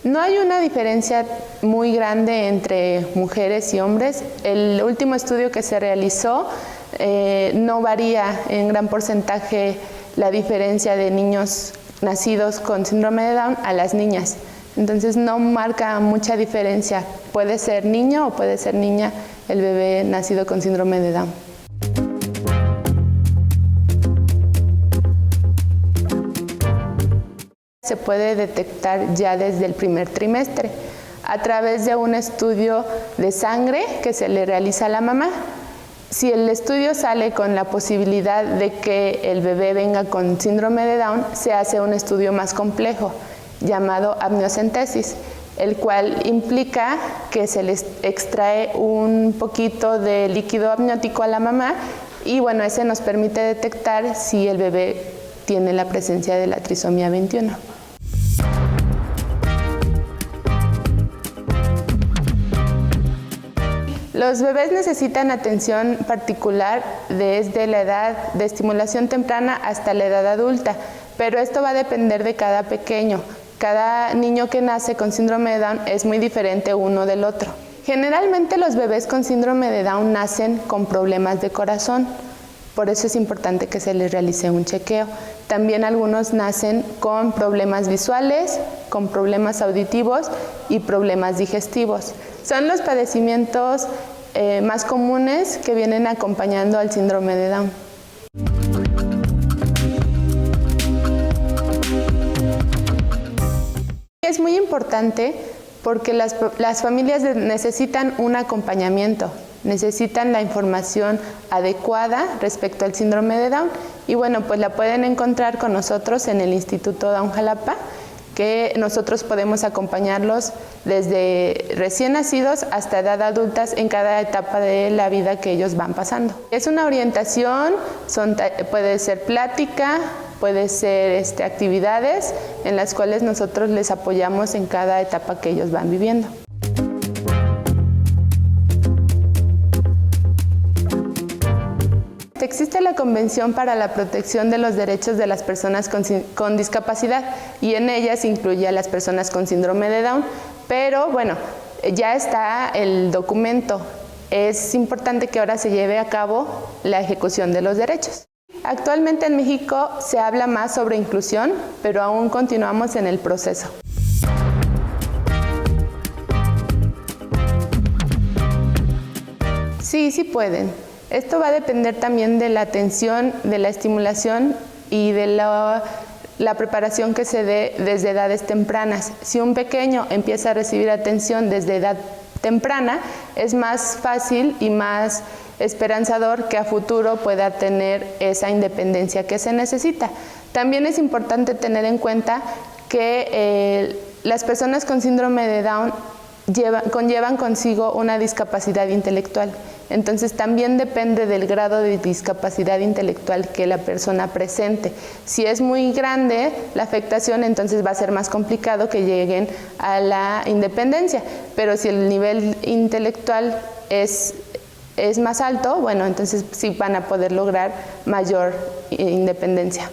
No hay una diferencia muy grande entre mujeres y hombres. El último estudio que se realizó no varía en gran porcentaje la diferencia de niños nacidos con síndrome de Down a las niñas. Entonces no marca mucha diferencia. Puede ser niño o puede ser niña el bebé nacido con síndrome de Down. Se puede detectar ya desde el primer trimestre a través de un estudio de sangre que se le realiza a la mamá. Si el estudio sale con la posibilidad de que el bebé venga con síndrome de Down, se hace un estudio más complejo llamado amniocentesis, el cual implica que se les extrae un poquito de líquido amniótico a la mamá y bueno, ese nos permite detectar si el bebé tiene la presencia de la trisomía 21. Los bebés necesitan atención particular desde la edad de estimulación temprana hasta la edad adulta, pero esto va a depender de cada pequeño. Cada niño que nace con síndrome de Down es muy diferente uno del otro. Generalmente los bebés con síndrome de Down nacen con problemas de corazón, por eso es importante que se les realice un chequeo. También algunos nacen con problemas visuales, con problemas auditivos y problemas digestivos. Son los padecimientos más comunes que vienen acompañando al síndrome de Down. Es muy importante porque las familias necesitan un acompañamiento, necesitan la información adecuada respecto al síndrome de Down y bueno, pues la pueden encontrar con nosotros en el Instituto Down Jalapa, que nosotros podemos acompañarlos desde recién nacidos hasta edad adultas en cada etapa de la vida que ellos van pasando. Es una orientación, puede ser plática, puede ser actividades en las cuales nosotros les apoyamos en cada etapa que ellos van viviendo. Existe la Convención para la Protección de los Derechos de las Personas con Discapacidad y en ella se incluye a las personas con síndrome de Down, pero bueno, ya está el documento. Es importante que ahora se lleve a cabo la ejecución de los derechos. Actualmente en México se habla más sobre inclusión, pero aún continuamos en el proceso. Sí pueden. Esto va a depender también de la atención, de la estimulación y de la preparación que se dé desde edades tempranas. Si un pequeño empieza a recibir atención desde edad temprana, es más fácil y más esperanzador que a futuro pueda tener esa independencia que se necesita. También es importante tener en cuenta que las personas con síndrome de Down conllevan consigo una discapacidad intelectual. Entonces también depende del grado de discapacidad intelectual que la persona presente. Si es muy grande la afectación, entonces va a ser más complicado que lleguen a la independencia. Pero si el nivel intelectual es más alto, bueno, entonces sí van a poder lograr mayor independencia.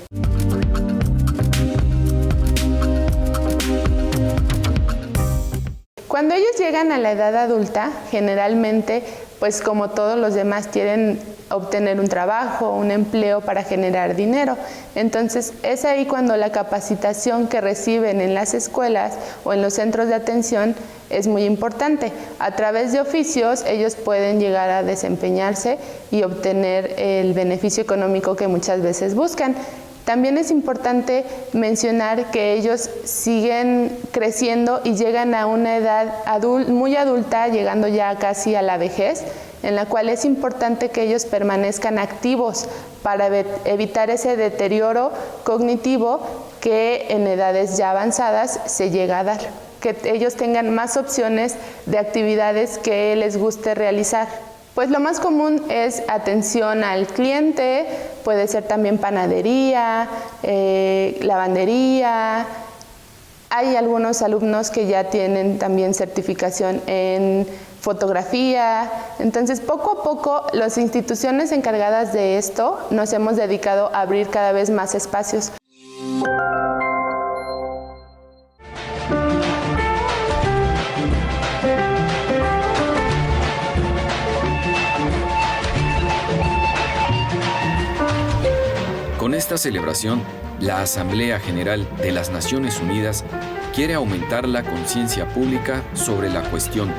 Cuando ellos llegan a la edad adulta, generalmente, pues como todos los demás, quieren obtener un trabajo, un empleo para generar dinero. Entonces, es ahí cuando la capacitación que reciben en las escuelas o en los centros de atención es muy importante. A través de oficios, ellos pueden llegar a desempeñarse y obtener el beneficio económico que muchas veces buscan. También es importante mencionar que ellos siguen creciendo y llegan a una edad muy adulta, llegando ya casi a la vejez, en la cual es importante que ellos permanezcan activos para evitar ese deterioro cognitivo que en edades ya avanzadas se llega a dar. Que ellos tengan más opciones de actividades que les guste realizar. Pues lo más común es atención al cliente, puede ser también panadería, lavandería. Hay algunos alumnos que ya tienen también certificación en fotografía. Entonces, poco a poco, las instituciones encargadas de esto nos hemos dedicado a abrir cada vez más espacios.
Con esta celebración, la Asamblea General de las Naciones Unidas quiere aumentar la conciencia pública sobre la cuestión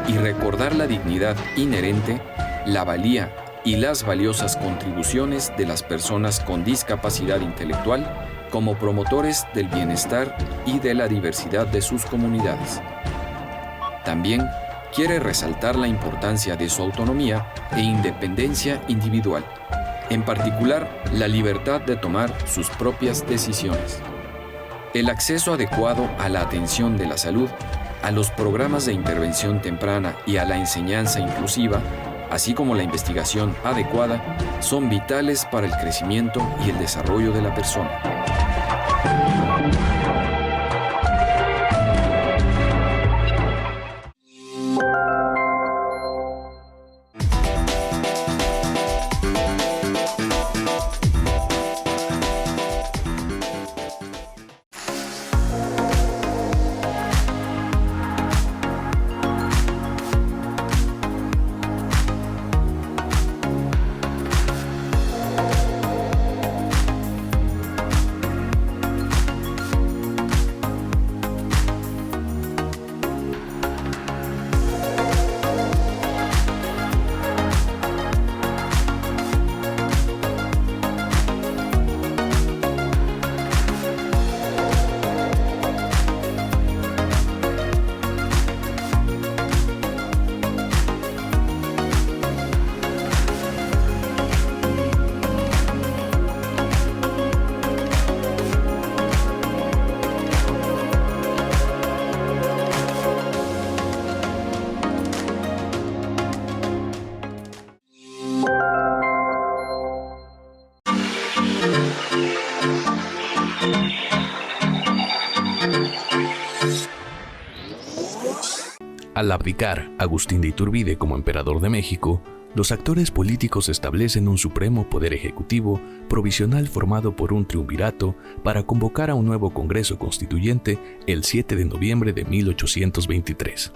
y recordar la dignidad inherente, la valía y las valiosas contribuciones de las personas con discapacidad intelectual como promotores del bienestar y de la diversidad de sus comunidades. También quiere resaltar la importancia de su autonomía e independencia individual, en particular la libertad de tomar sus propias decisiones. El acceso adecuado a la atención de la salud, a los programas de intervención temprana y a la enseñanza inclusiva, así como la investigación adecuada, son vitales para el crecimiento y el desarrollo de la persona.
Al abdicar Agustín de Iturbide como emperador de México, los actores políticos establecen un supremo poder ejecutivo provisional formado por un triunvirato para convocar a un nuevo Congreso Constituyente el 7 de noviembre de 1823.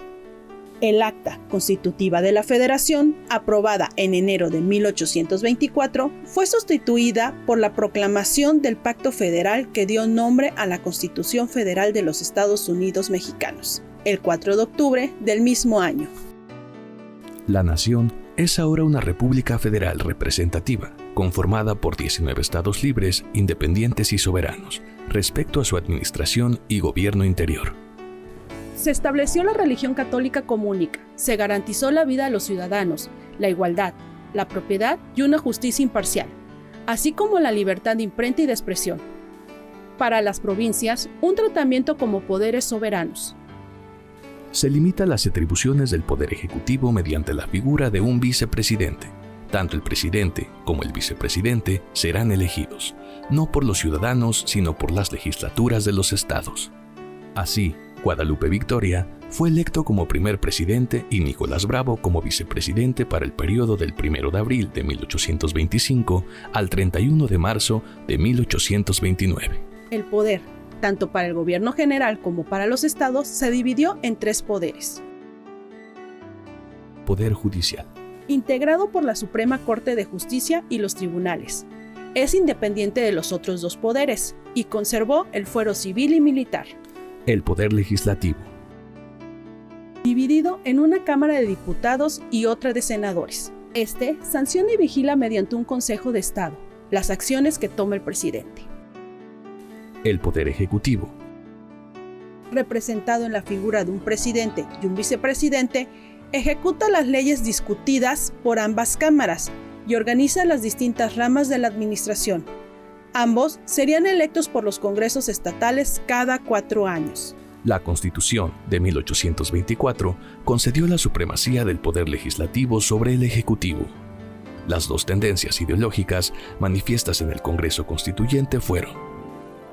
El acta constitutiva de la Federación, aprobada en enero de 1824, fue sustituida por la proclamación del Pacto Federal que dio nombre a la Constitución Federal de los Estados Unidos Mexicanos, el 4 de octubre del mismo año.
La nación es ahora una república federal representativa, conformada por 19 estados libres, independientes y soberanos, respecto a su administración y gobierno interior.
Se estableció la religión católica como única, se garantizó la vida a los ciudadanos, la igualdad, la propiedad y una justicia imparcial, así como la libertad de imprenta y de expresión. Para las provincias, un tratamiento como poderes soberanos.
Se limita las atribuciones del Poder Ejecutivo mediante la figura de un vicepresidente. Tanto el presidente como el vicepresidente serán elegidos, no por los ciudadanos, sino por las legislaturas de los estados. Así, Guadalupe Victoria fue electo como primer presidente y Nicolás Bravo como vicepresidente para el periodo del 1 de abril de 1825 al 31 de marzo de 1829.
El poder, tanto para el gobierno general como para los estados, se dividió en 3 poderes.
Poder judicial.
Integrado por la Suprema Corte de Justicia y los tribunales. Es independiente de los otros 2 poderes y conservó el fuero civil y militar.
El poder legislativo.
Dividido en una Cámara de Diputados y otra de senadores. Este sanciona y vigila mediante un Consejo de Estado las acciones que toma el presidente.
El poder ejecutivo.
Representado en la figura de un presidente y un vicepresidente, ejecuta las leyes discutidas por ambas cámaras y organiza las distintas ramas de la administración. Ambos serían electos por los congresos estatales cada 4 años.
La Constitución de 1824 concedió la supremacía del poder legislativo sobre el ejecutivo. Las 2 tendencias ideológicas manifiestas en el Congreso Constituyente fueron: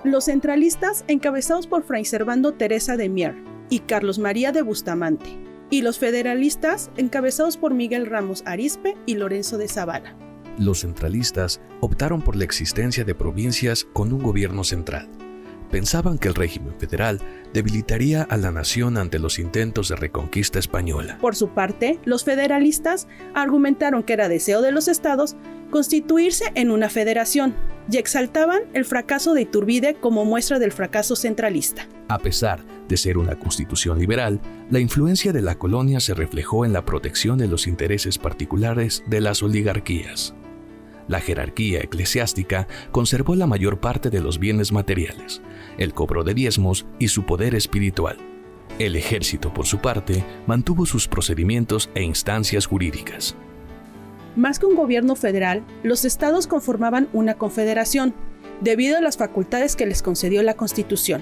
los centralistas, encabezados por Fray Servando Teresa de Mier y Carlos María de Bustamante, y los federalistas, encabezados por Miguel Ramos Arizpe y Lorenzo de Zavala.
Los centralistas optaron por la existencia de provincias con un gobierno central. Pensaban que el régimen federal debilitaría a la nación ante los intentos de reconquista española.
Por su parte, los federalistas argumentaron que era deseo de los estados constituirse en una federación y exaltaban el fracaso de Iturbide como muestra del fracaso centralista.
A pesar de ser una constitución liberal, la influencia de la colonia se reflejó en la protección de los intereses particulares de las oligarquías. La jerarquía eclesiástica conservó la mayor parte de los bienes materiales, el cobro de diezmos y su poder espiritual. El ejército, por su parte, mantuvo sus procedimientos e instancias jurídicas.
Más que un gobierno federal, los estados conformaban una confederación, debido a las facultades que les concedió la Constitución.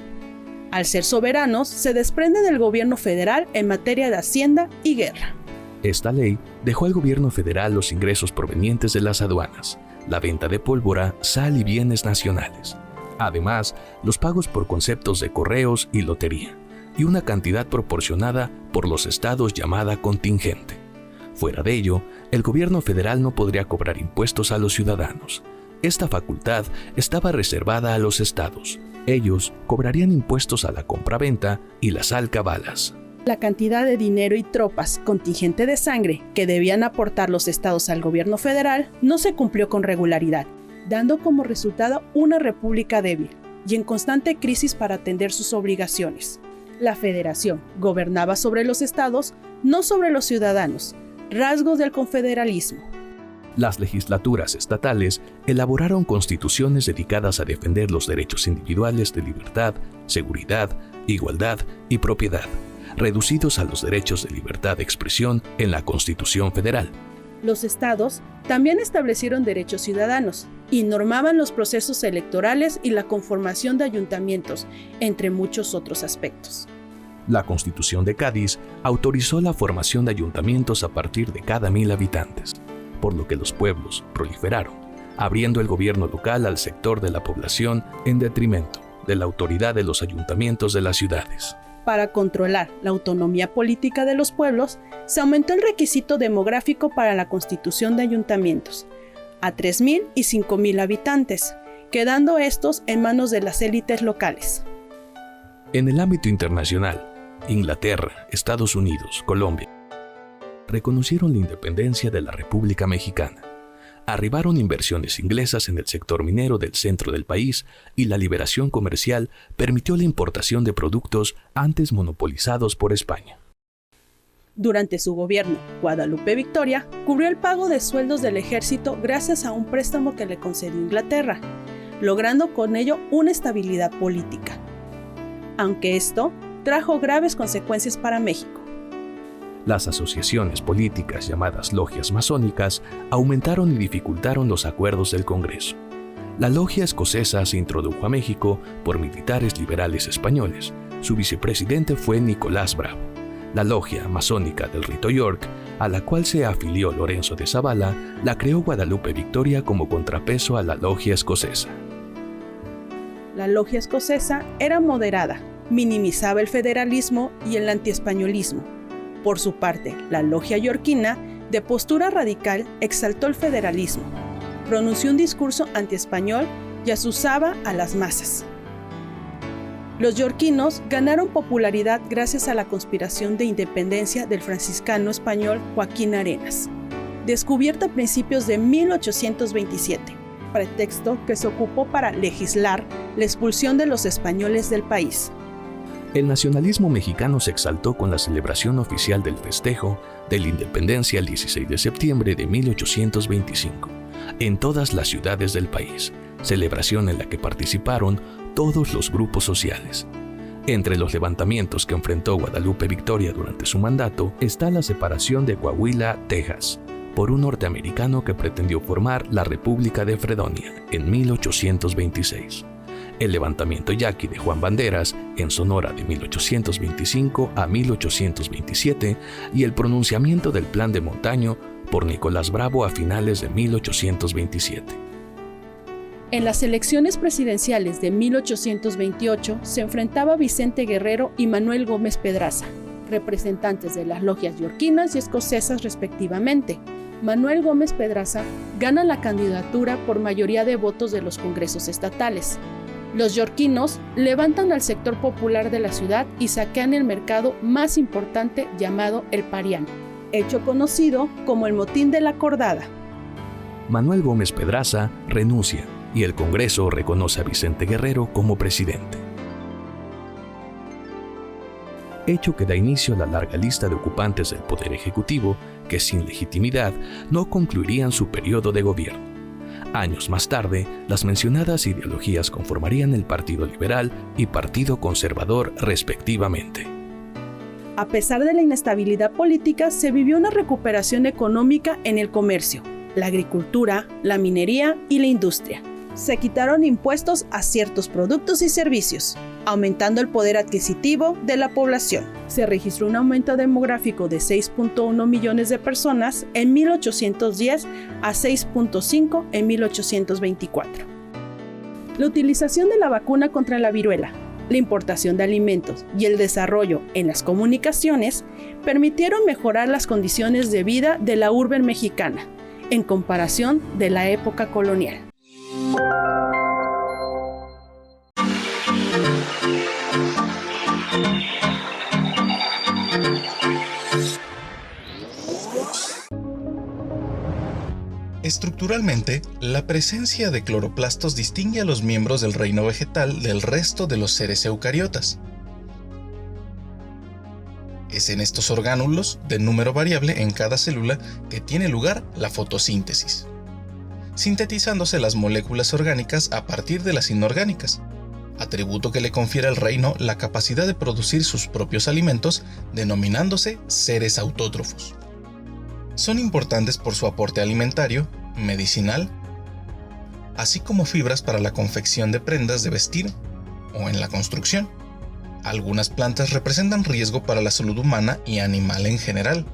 Al ser soberanos, se desprende del gobierno federal en materia de hacienda y guerra.
Esta ley dejó al gobierno federal los ingresos provenientes de las aduanas, la venta de pólvora, sal y bienes nacionales. Además, los pagos por conceptos de correos y lotería, y una cantidad proporcionada por los estados llamada contingente. Fuera de ello, el gobierno federal no podría cobrar impuestos a los ciudadanos. Esta facultad estaba reservada a los estados. Ellos cobrarían impuestos a la compraventa y las alcabalas.
La cantidad de dinero y tropas, contingente de sangre, que debían aportar los estados al gobierno federal no se cumplió con regularidad, dando como resultado una república débil y en constante crisis para atender sus obligaciones. La federación gobernaba sobre los estados, no sobre los ciudadanos, rasgos del confederalismo.
Las legislaturas estatales elaboraron constituciones dedicadas a defender los derechos individuales de libertad, seguridad, igualdad y propiedad, reducidos a los derechos de libertad de expresión en la Constitución Federal.
Los estados también establecieron derechos ciudadanos y normaban los procesos electorales y la conformación de ayuntamientos, entre muchos otros aspectos.
La Constitución de Cádiz autorizó la formación de ayuntamientos a partir de cada 1000 habitantes, por lo que los pueblos proliferaron, abriendo el gobierno local al sector de la población en detrimento de la autoridad de los ayuntamientos de las ciudades.
Para controlar la autonomía política de los pueblos, se aumentó el requisito demográfico para la constitución de ayuntamientos a 3,000 y 5,000 habitantes, quedando estos en manos de las élites locales.
En el ámbito internacional, Inglaterra, Estados Unidos, Colombia, reconocieron la independencia de la República Mexicana. Arribaron inversiones inglesas en el sector minero del centro del país y la liberación comercial permitió la importación de productos antes monopolizados por España.
Durante su gobierno, Guadalupe Victoria cubrió el pago de sueldos del ejército gracias a un préstamo que le concedió Inglaterra, logrando con ello una estabilidad política. Aunque esto trajo graves consecuencias para México.
Las asociaciones políticas llamadas logias masónicas aumentaron y dificultaron los acuerdos del Congreso. La logia escocesa se introdujo a México por militares liberales españoles. Su vicepresidente fue Nicolás Bravo. La logia masónica del Rito York, a la cual se afilió Lorenzo de Zavala, la creó Guadalupe Victoria como contrapeso a la logia escocesa.
La logia escocesa era moderada, minimizaba el federalismo y el antiespañolismo. Por su parte, la logia yorkina, de postura radical, exaltó el federalismo, pronunció un discurso antiespañol y asusaba a las masas. Los yorkinos ganaron popularidad gracias a la conspiración de independencia del franciscano español Joaquín Arenas, descubierta a principios de 1827, pretexto que se ocupó para legislar la expulsión de los españoles del país.
El nacionalismo mexicano se exaltó con la celebración oficial del festejo de la independencia el 16 de septiembre de 1825, en todas las ciudades del país, celebración en la que participaron todos los grupos sociales. Entre los levantamientos que enfrentó Guadalupe Victoria durante su mandato está la separación de Coahuila, Texas, por un norteamericano que pretendió formar la República de Fredonia en 1826. El levantamiento yaqui de Juan Banderas en Sonora de 1825 a 1827 y el pronunciamiento del Plan de Montaño por Nicolás Bravo a finales de 1827.
En las elecciones presidenciales de 1828 se enfrentaba Vicente Guerrero y Manuel Gómez Pedraza, representantes de las logias yorkinas y escocesas respectivamente. Manuel Gómez Pedraza gana la candidatura por mayoría de votos de los congresos estatales. Los yorkinos levantan al sector popular de la ciudad y saquean el mercado más importante llamado El Parián, hecho conocido como el Motín de la Cordada.
Manuel Gómez Pedraza renuncia y el Congreso reconoce a Vicente Guerrero como presidente. Hecho que da inicio a la larga lista de ocupantes del Poder Ejecutivo que sin legitimidad no concluirían su periodo de gobierno. Años más tarde, las mencionadas ideologías conformarían el Partido Liberal y Partido Conservador respectivamente.
A pesar de la inestabilidad política, se vivió una recuperación económica en el comercio, la agricultura, la minería y la industria. Se quitaron impuestos a ciertos productos y servicios, aumentando el poder adquisitivo de la población. Se registró un aumento demográfico de 6.1 millones de personas en 1810 a 6.5 en 1824. La utilización de la vacuna contra la viruela, la importación de alimentos y el desarrollo en las comunicaciones permitieron mejorar las condiciones de vida de la urbe mexicana en comparación de la época colonial.
Estructuralmente, la presencia de cloroplastos distingue a los miembros del reino vegetal del resto de los seres eucariotas. Es en estos orgánulos, de número variable en cada célula, que tiene lugar la fotosíntesis, sintetizándose las moléculas orgánicas a partir de las inorgánicas, atributo que le confiere al reino la capacidad de producir sus propios alimentos, denominándose seres autótrofos. Son importantes por su aporte alimentario, medicinal, así como fibras para la confección de prendas de vestir o en la construcción. Algunas plantas representan riesgo para la salud humana y animal en general,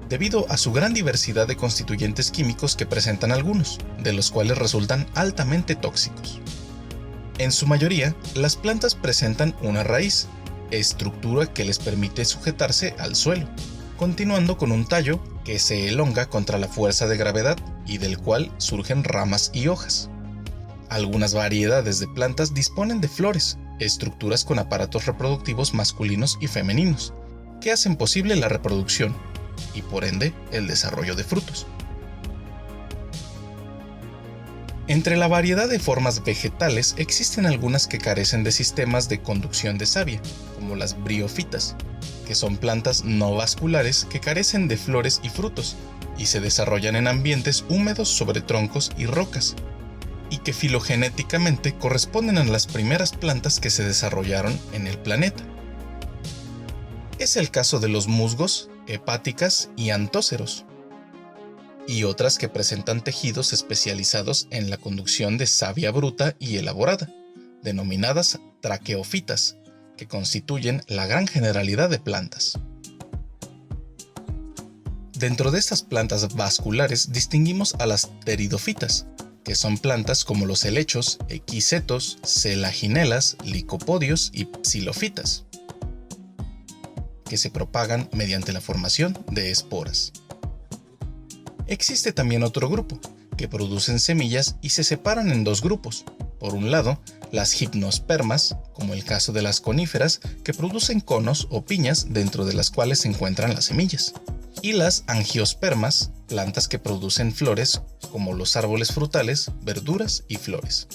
debido a su gran diversidad de constituyentes químicos que presentan algunos, de los cuales resultan altamente tóxicos. En su mayoría, las plantas presentan una raíz, estructura que les permite sujetarse al suelo, continuando con un tallo que se elonga contra la fuerza de gravedad y del cual surgen ramas y hojas. Algunas variedades de plantas disponen de flores, estructuras con aparatos reproductivos masculinos y femeninos, que hacen posible la reproducción y por ende el desarrollo de frutos. Entre la variedad de formas vegetales existen algunas que carecen de sistemas de conducción de savia, como las briófitas, que son plantas no vasculares que carecen de flores y frutos, y se desarrollan en ambientes húmedos sobre troncos y rocas, y que filogenéticamente corresponden a las primeras plantas que se desarrollaron en el planeta. Es el caso de los musgos, hepáticas y antóceros, y otras que presentan tejidos especializados en la conducción de savia bruta y elaborada, denominadas traqueofitas, que constituyen la gran generalidad de plantas. Dentro de estas plantas vasculares distinguimos a las pteridofitas, que son plantas como los helechos, equisetos, selaginelas, licopodios y psilofitas, que se propagan mediante la formación de esporas. Existe también otro grupo, que producen semillas y se separan en dos grupos. Por un lado, las gimnospermas, como el caso de las coníferas, que producen conos o piñas dentro de las cuales se encuentran las semillas. Y las angiospermas, plantas que producen flores, como los árboles frutales, verduras y flores.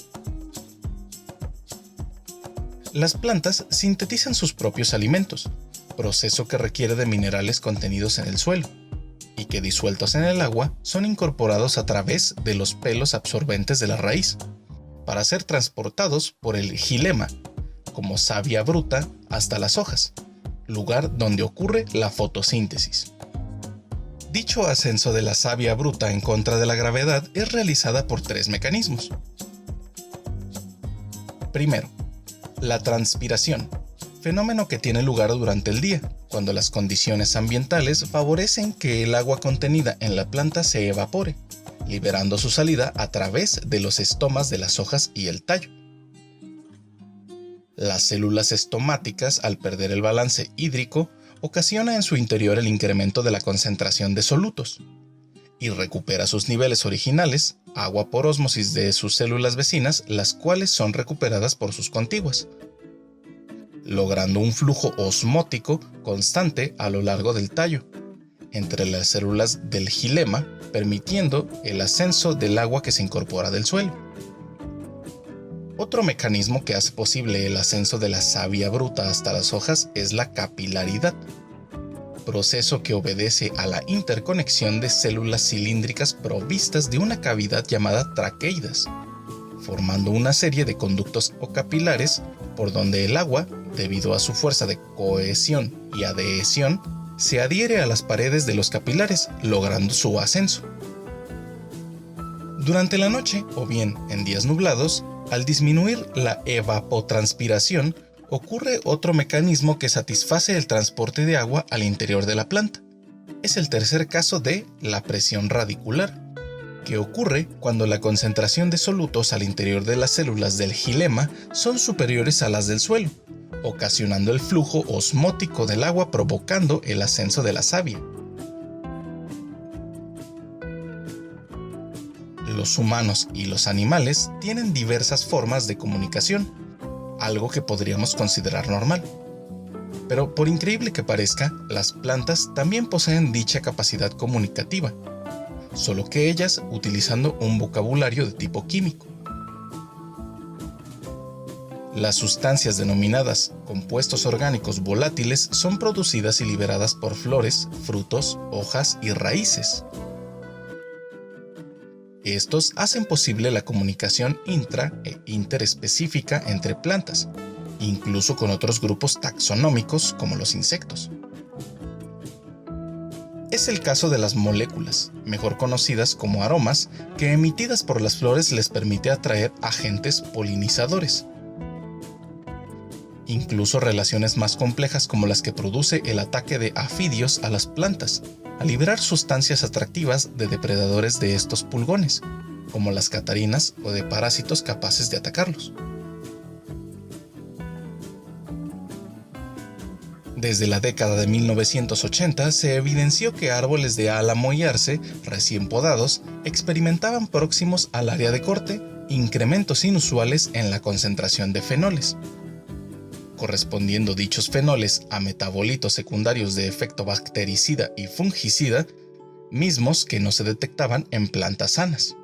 Las plantas sintetizan sus propios alimentos, proceso que requiere de minerales contenidos en el suelo, y que disueltos en el agua son incorporados a través de los pelos absorbentes de la raíz, para ser transportados por el xilema, como savia bruta, hasta las hojas, lugar donde ocurre la fotosíntesis. Dicho ascenso de la savia bruta en contra de la gravedad es realizada por tres mecanismos. Primero, la transpiración, fenómeno que tiene lugar durante el día, cuando las condiciones ambientales favorecen que el agua contenida en la planta se evapore, liberando su salida a través de los estomas de las hojas y el tallo. Las células estomáticas, al perder el balance hídrico, ocasiona en su interior el incremento de la concentración de solutos, y recupera sus niveles originales, agua por ósmosis de sus células vecinas, las cuales son recuperadas por sus contiguas, logrando un flujo osmótico constante a lo largo del tallo, entre las células del xilema, permitiendo el ascenso del agua que se incorpora del suelo. Otro mecanismo que hace posible el ascenso de la savia bruta hasta las hojas es la capilaridad, proceso que obedece a la interconexión de células cilíndricas provistas de una cavidad llamada traqueidas, formando una serie de conductos o capilares por donde el agua, debido a su fuerza de cohesión y adhesión, se adhiere a las paredes de los capilares, logrando su ascenso. Durante la noche, o bien en días nublados, al disminuir la evapotranspiración, ocurre otro mecanismo que satisface el transporte de agua al interior de la planta. Es el tercer caso de la presión radicular, que ocurre cuando la concentración de solutos al interior de las células del xilema son superiores a las del suelo, ocasionando el flujo osmótico del agua, provocando el ascenso de la savia. Los humanos y los animales tienen diversas formas de comunicación, algo que podríamos considerar normal. Pero por increíble que parezca, las plantas también poseen dicha capacidad comunicativa, solo que ellas utilizando un vocabulario de tipo químico. Las sustancias denominadas compuestos orgánicos volátiles son producidas y liberadas por flores, frutos, hojas y raíces. Estos hacen posible la comunicación intra e interespecífica entre plantas, incluso con otros grupos taxonómicos como los insectos. Es el caso de las moléculas, mejor conocidas como aromas, que emitidas por las flores les permite atraer agentes polinizadores. Incluso relaciones más complejas como las que produce el ataque de afidios a las plantas, al liberar sustancias atractivas de depredadores de estos pulgones, como las catarinas o de parásitos capaces de atacarlos. Desde la década de 1980 se evidenció que árboles de álamo y arce, recién podados, experimentaban próximos al área de corte incrementos inusuales en la concentración de fenoles, correspondiendo dichos fenoles a metabolitos secundarios de efecto bactericida y fungicida, mismos que no se detectaban en plantas sanas,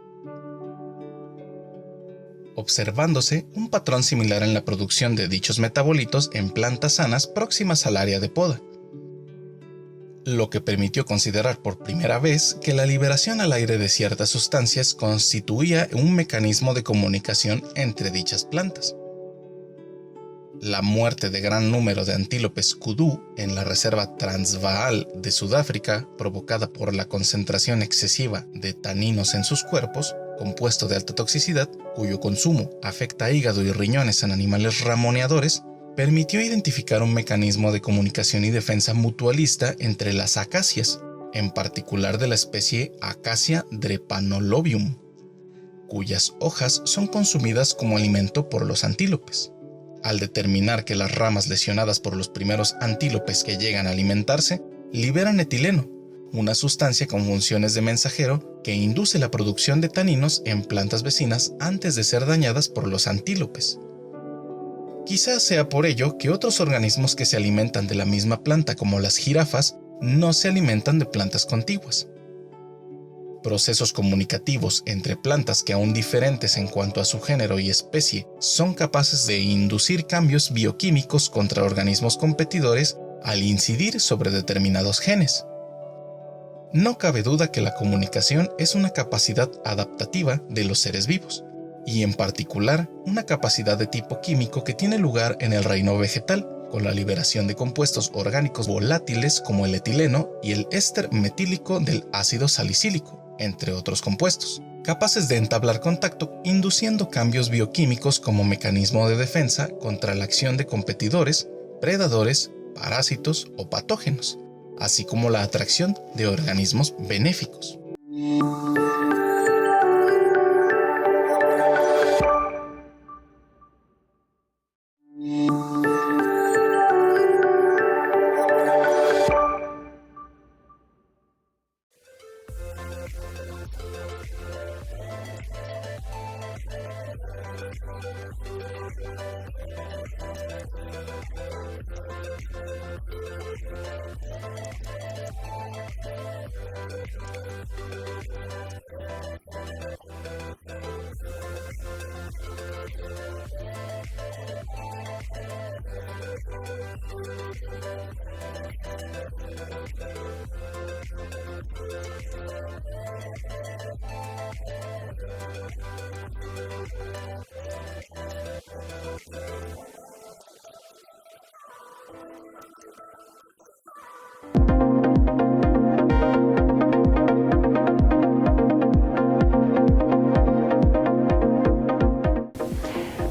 observándose un patrón similar en la producción de dichos metabolitos en plantas sanas próximas al área de poda, lo que permitió considerar por primera vez que la liberación al aire de ciertas sustancias constituía un mecanismo de comunicación entre dichas plantas. La muerte de gran número de antílopes kudu en la reserva Transvaal de Sudáfrica, provocada por la concentración excesiva de taninos en sus cuerpos, compuesto de alta toxicidad, cuyo consumo afecta hígado y riñones en animales ramoneadores, permitió identificar un mecanismo de comunicación y defensa mutualista entre las acacias, en particular de la especie Acacia drepanolobium, cuyas hojas son consumidas como alimento por los antílopes. Al determinar que las ramas lesionadas por los primeros antílopes que llegan a alimentarse liberan etileno, una sustancia con funciones de mensajero que induce la producción de taninos en plantas vecinas antes de ser dañadas por los antílopes. Quizás sea por ello que otros organismos que se alimentan de la misma planta, como las jirafas, no se alimentan de plantas contiguas. Procesos comunicativos entre plantas que, aún diferentes en cuanto a su género y especie, son capaces de inducir cambios bioquímicos contra organismos competidores al incidir sobre determinados genes. No cabe duda que la comunicación es una capacidad adaptativa de los seres vivos, y en particular una capacidad de tipo químico que tiene lugar en el reino vegetal, con la liberación de compuestos orgánicos volátiles como el etileno y el éster metílico del ácido salicílico, entre otros compuestos, capaces de entablar contacto induciendo cambios bioquímicos como mecanismo de defensa contra la acción de competidores, predadores, parásitos o patógenos, así como la atracción de organismos benéficos.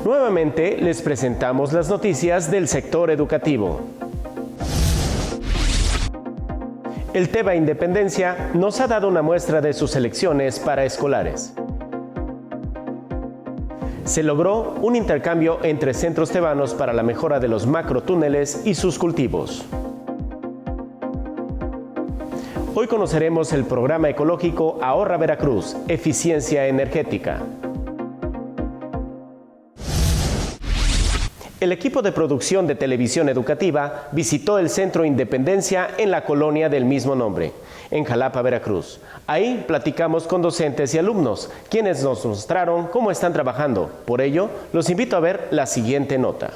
Nuevamente les presentamos las noticias del sector educativo. El TEBA Independencia nos ha dado una muestra de sus selecciones para escolares. Se logró un intercambio entre centros tebanos para la mejora de los macrotúneles y sus cultivos. Hoy conoceremos el programa ecológico Ahorra Veracruz, Eficiencia Energética. El equipo de producción de televisión educativa visitó el Centro Independencia en la colonia del mismo nombre, en Jalapa, Veracruz. Ahí platicamos con docentes y alumnos, quienes nos mostraron cómo están trabajando. Por ello, los invito a ver la siguiente nota.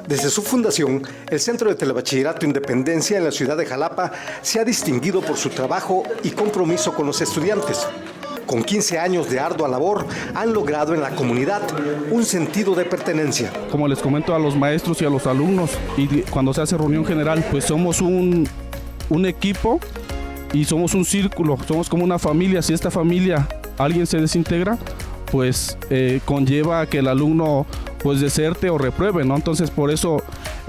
Desde su fundación, el Centro de Telebachillerato Independencia en la ciudad de Jalapa se ha distinguido por su trabajo y compromiso con los estudiantes. Con 15 años de ardua labor, han logrado en la comunidad un sentido de pertenencia.
Como les comento a los maestros y a los alumnos, y cuando se hace reunión general, pues somos un equipo y somos un círculo, somos como una familia. Si esta familia alguien se desintegra, pues conlleva a que el alumno pues deserte o repruebe, ¿no? Entonces por eso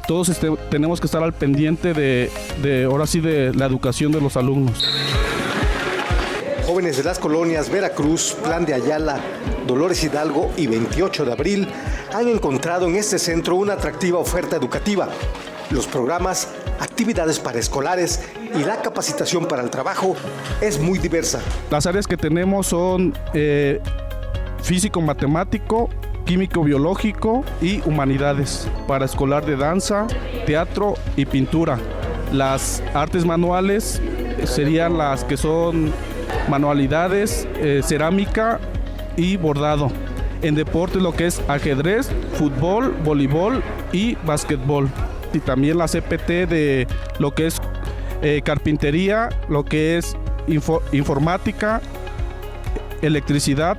todos tenemos que estar al pendiente de ahora sí de la educación de los alumnos.
Jóvenes de las colonias Veracruz, Plan de Ayala, Dolores Hidalgo y 28 de abril han encontrado en este centro una atractiva oferta educativa. Los programas, actividades paraescolares y la capacitación para el trabajo es muy diversa.
Las áreas que tenemos son físico-matemático, químico-biológico y humanidades, paraescolar de danza, teatro y pintura. Las artes manuales serían las que son manualidades, cerámica y bordado. En deportes lo que es ajedrez, fútbol, voleibol y básquetbol. Y también la CPT de lo que es carpintería, lo que es informática, electricidad,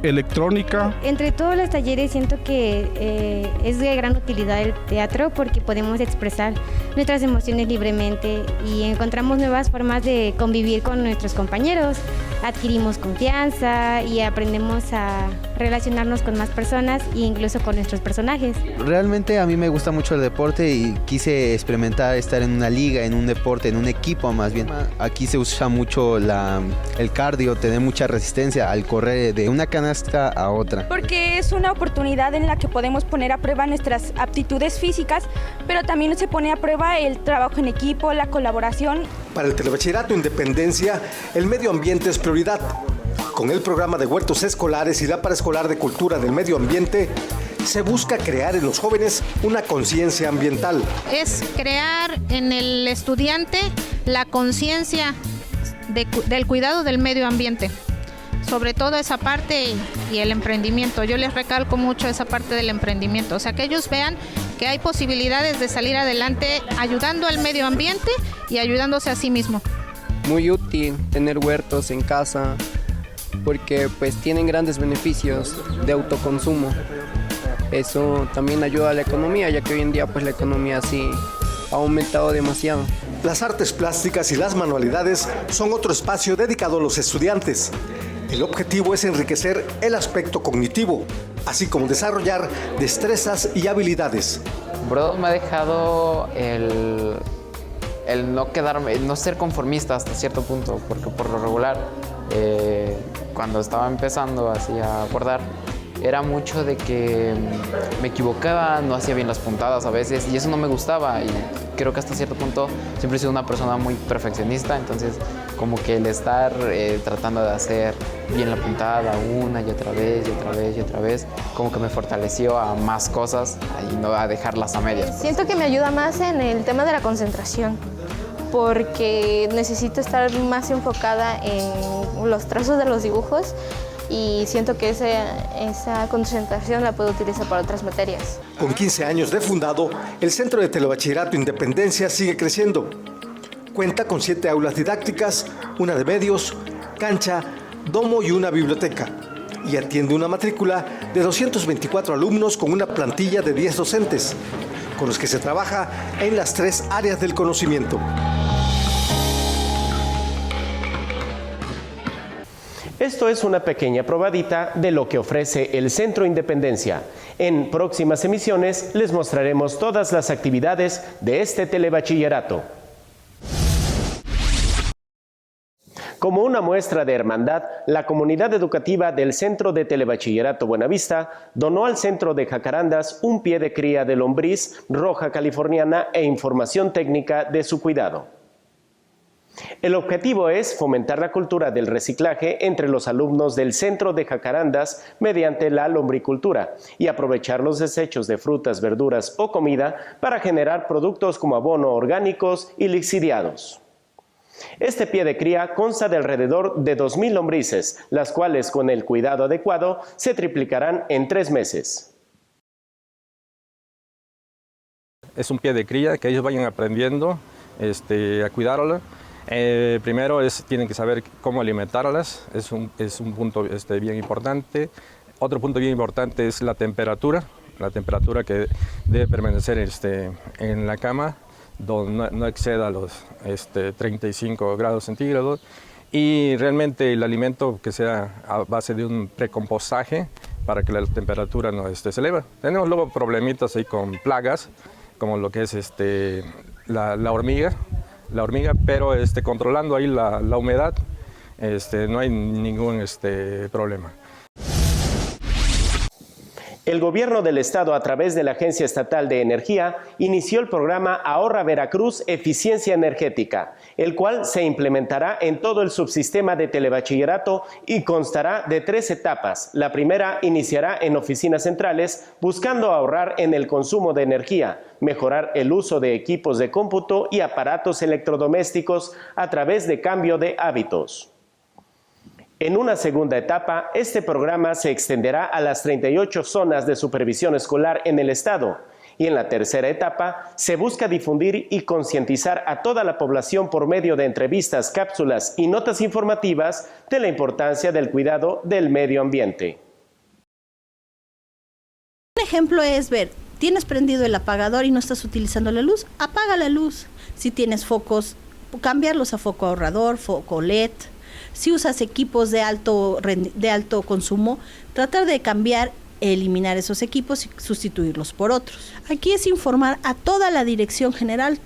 electrónica.
Entre todos los talleres siento que es de gran utilidad el teatro porque podemos expresar nuestras emociones libremente y encontramos nuevas formas de convivir con nuestros compañeros. Adquirimos confianza y aprendemos a relacionarnos con más personas e incluso con nuestros personajes.
Realmente a mí me gusta mucho el deporte y quise experimentar estar en una liga, en un deporte, en un equipo más bien. Aquí se usa mucho el cardio, tener mucha resistencia al correr de una canasta a otra.
Porque es una oportunidad en la que podemos poner a prueba nuestras aptitudes físicas, pero también se pone a prueba el trabajo en equipo, la colaboración.
Para el Telebachillerato Independencia, el medio ambiente es prioridad. Con el programa de huertos escolares y la paraescolar de cultura del medio ambiente, se busca crear en los jóvenes una conciencia ambiental.
Es crear en el estudiante la conciencia del cuidado del medio ambiente, sobre todo esa parte y el emprendimiento. Yo les recalco mucho esa parte del emprendimiento, o sea, que ellos vean que hay posibilidades de salir adelante ayudando al medio ambiente y ayudándose a sí mismo.
Muy útil tener huertos en casa porque pues tienen grandes beneficios de autoconsumo. Eso también ayuda a la economía, ya que hoy en día pues la economía sí ha aumentado demasiado.
Las artes plásticas y las manualidades son otro espacio dedicado a los estudiantes. El objetivo es enriquecer el aspecto cognitivo, así como desarrollar destrezas y habilidades.
Brodot me ha dejado el no ser conformista hasta cierto punto, porque por lo regular, cuando estaba empezando así a bordar, era mucho de que me equivocaba, no hacía bien las puntadas a veces y eso no me gustaba, y creo que hasta cierto punto siempre he sido una persona muy perfeccionista, entonces como que el estar tratando de hacer bien la puntada una y otra vez y otra vez y otra vez, como que me fortaleció a más cosas y no a dejarlas a medias.
Siento que me ayuda más en el tema de la concentración, porque necesito estar más enfocada en los trazos de los dibujos y siento que esa concentración la puedo utilizar para otras materias.
Con 15 años de fundado, el Centro de Telebachillerato Independencia sigue creciendo. Cuenta con 7 aulas didácticas, una de medios, cancha, domo y una biblioteca. Y atiende una matrícula de 224 alumnos con una plantilla de 10 docentes, con los que se trabaja en las 3 áreas del conocimiento.
Esto es una pequeña probadita de lo que ofrece el Centro Independencia. En próximas emisiones les mostraremos todas las actividades de este telebachillerato. Como una muestra de hermandad, la comunidad educativa del Centro de Telebachillerato Buenavista donó al Centro de Jacarandas un pie de cría de lombriz roja californiana e información técnica de su cuidado. El objetivo es fomentar la cultura del reciclaje entre los alumnos del Centro de Jacarandas mediante la lombricultura y aprovechar los desechos de frutas, verduras o comida para generar productos como abono orgánicos y lixiviados. Este pie de cría consta de alrededor de 2,000 lombrices, las cuales con el cuidado adecuado se triplicarán en 3 meses.
Es un pie de cría que ellos vayan aprendiendo a cuidarlo. Primero tienen que saber cómo alimentarlas, es un punto bien importante. Otro punto bien importante es la temperatura que debe permanecer en la cama, donde no exceda los 35 grados centígrados, y realmente el alimento que sea a base de un precompostaje para que la temperatura no se eleve. Tenemos luego problemitas ahí con plagas, como lo que es la hormiga, pero controlando ahí la humedad, no hay ningún problema.
El gobierno del estado, a través de la Agencia Estatal de Energía, inició el programa Ahorra Veracruz Eficiencia Energética, el cual se implementará en todo el subsistema de telebachillerato y constará de 3 etapas. La primera iniciará en oficinas centrales, buscando ahorrar en el consumo de energía, mejorar el uso de equipos de cómputo y aparatos electrodomésticos a través de cambio de hábitos. En una segunda etapa, este programa se extenderá a las 38 zonas de supervisión escolar en el estado. Y en la tercera etapa, se busca difundir y concientizar a toda la población por medio de entrevistas, cápsulas y notas informativas de la importancia del cuidado del medio ambiente.
Un ejemplo es ver, tienes prendido el apagador y no estás utilizando la luz, apaga la luz. Si tienes focos, cambiarlos a foco ahorrador, foco LED. Si usas equipos de alto consumo, tratar de cambiar, eliminar esos equipos y sustituirlos por otros. Aquí es informar a toda la dirección general,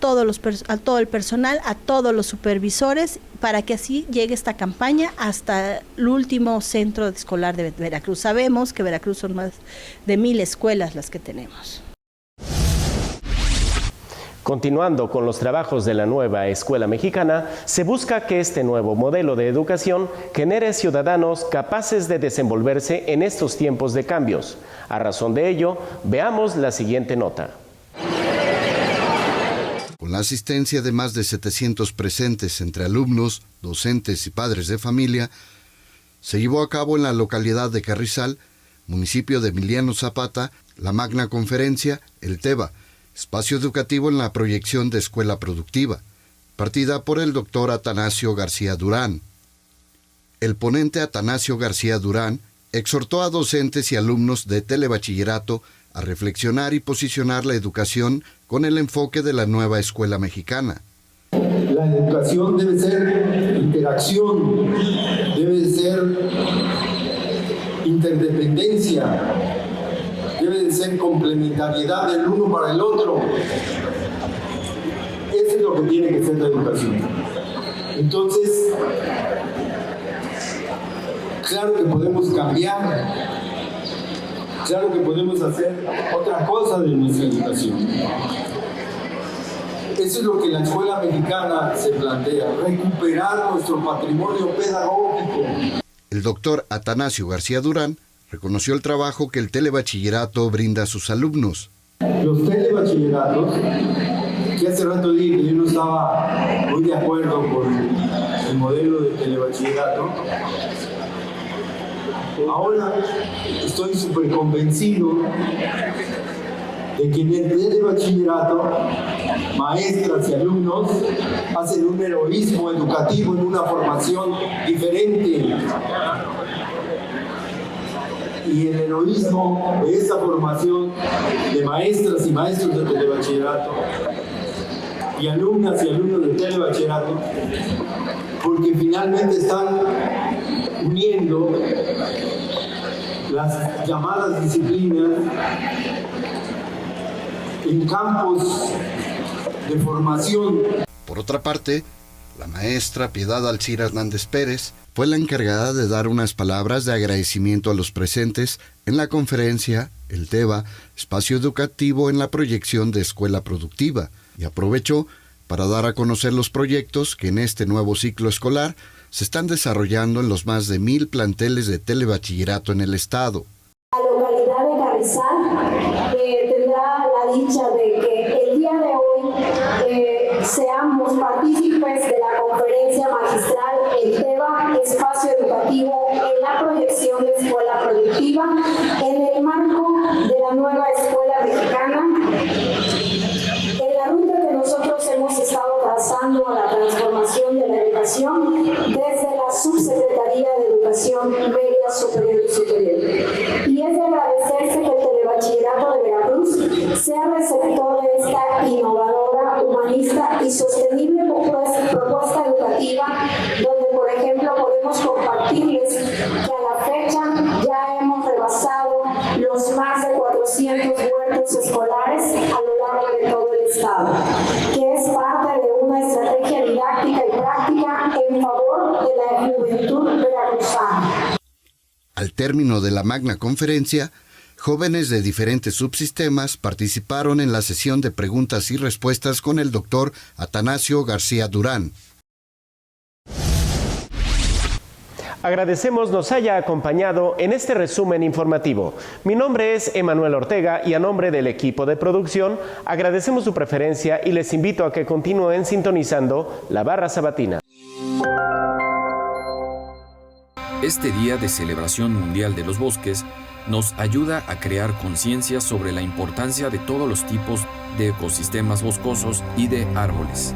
a todo el personal, a todos los supervisores, para que así llegue esta campaña hasta el último centro escolar de Veracruz. Sabemos que Veracruz son más de 1000 escuelas las que tenemos.
Continuando con los trabajos de la nueva escuela mexicana, se busca que este nuevo modelo de educación genere ciudadanos capaces de desenvolverse en estos tiempos de cambios. A razón de ello, veamos la siguiente nota.
Con la asistencia de más de 700 presentes entre alumnos, docentes y padres de familia, se llevó a cabo en la localidad de Carrizal, municipio de Emiliano Zapata, la magna conferencia El TEBA, Espacio Educativo en la Proyección de Escuela Productiva, partida por el doctor Atanasio García Durán. El ponente Atanasio García Durán exhortó a docentes y alumnos de telebachillerato a reflexionar y posicionar la educación con el enfoque de la nueva escuela mexicana.
La educación debe ser interacción, debe ser interdependencia, debe de ser complementariedad del uno para el otro. Eso es lo que tiene que ser la educación. Entonces, claro que podemos cambiar, claro que podemos hacer otra cosa de nuestra educación. Eso es lo que la escuela mexicana se plantea, recuperar nuestro patrimonio pedagógico.
El doctor Atanasio García Durán reconoció el trabajo que el telebachillerato brinda a sus alumnos.
Los telebachilleratos, que hace rato dije que yo no estaba muy de acuerdo con el modelo de telebachillerato, ahora estoy súper convencido de que en el telebachillerato maestras y alumnos hacen un heroísmo educativo en una formación diferente. Y el heroísmo de esa formación de maestras y maestros de telebachillerato y alumnas y alumnos de telebachillerato, porque finalmente están uniendo las llamadas disciplinas en campos de formación.
Por otra parte, la maestra Piedad Alcira Hernández Pérez fue la encargada de dar unas palabras de agradecimiento a los presentes en la conferencia El TEBA, Espacio Educativo en la Proyección de Escuela Productiva, y aprovechó para dar a conocer los proyectos que en este nuevo ciclo escolar se están desarrollando en los más de 1000 planteles de telebachillerato en el estado.
La localidad de Carrizal tendrá la dicha de que el día de hoy seamos partícipes de la conferencia magistral El TEBA, Espacio Educativo en la Proyección de Escuela Productiva, en el marco de la nueva escuela mexicana. En la ruta que nosotros hemos estado trazando a la transformación de la educación desde la Subsecretaría de Educación Media, Superior y Superior. Y es de agradecerse que el telebachillerato de Veracruz sea receptor de esta innovadora, humanista y sostenible propuesta educativa, donde, por ejemplo, podemos compartirles que a la fecha ya hemos rebasado los más de 400 huertos escolares a lo largo de todo el estado, que es parte de una estrategia didáctica y práctica en favor de la juventud veracruzana.
Al término de la magna conferencia, jóvenes de diferentes subsistemas participaron en la sesión de preguntas y respuestas con el doctor Atanasio García Durán.
Agradecemos nos haya acompañado en este resumen informativo. Mi nombre es Emanuel Ortega y a nombre del equipo de producción agradecemos su preferencia y les invito a que continúen sintonizando La Barra Sabatina.
Este Día de Celebración Mundial de los Bosques nos ayuda a crear conciencia sobre la importancia de todos los tipos de ecosistemas boscosos y de árboles.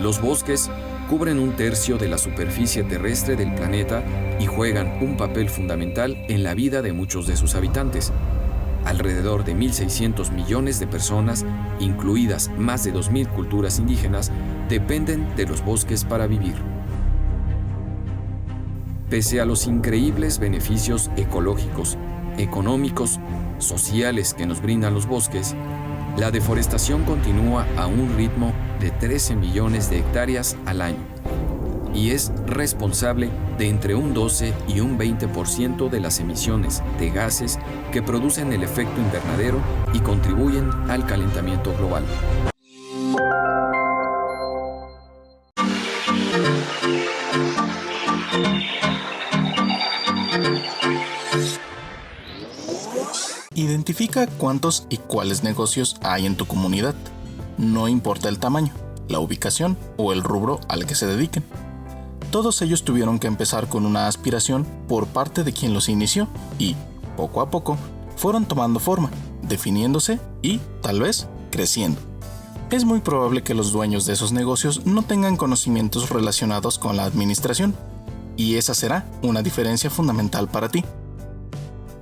Los bosques cubren 1/3 de la superficie terrestre del planeta y juegan un papel fundamental en la vida de muchos de sus habitantes. Alrededor de 1.600 millones de personas, incluidas más de 2.000 culturas indígenas, dependen de los bosques para vivir. Pese a los increíbles beneficios ecológicos, económicos, sociales que nos brindan los bosques, la deforestación continúa a un ritmo de 13 millones de hectáreas al año y es responsable de entre un 12 y un 20% de las emisiones de gases que producen el efecto invernadero y contribuyen al calentamiento global.
Identifica cuántos y cuáles negocios hay en tu comunidad. No importa el tamaño, la ubicación o el rubro al que se dediquen. Todos ellos tuvieron que empezar con una aspiración por parte de quien los inició y, poco a poco, fueron tomando forma, definiéndose y, tal vez, creciendo. Es muy probable que los dueños de esos negocios no tengan conocimientos relacionados con la administración, y esa será una diferencia fundamental para ti.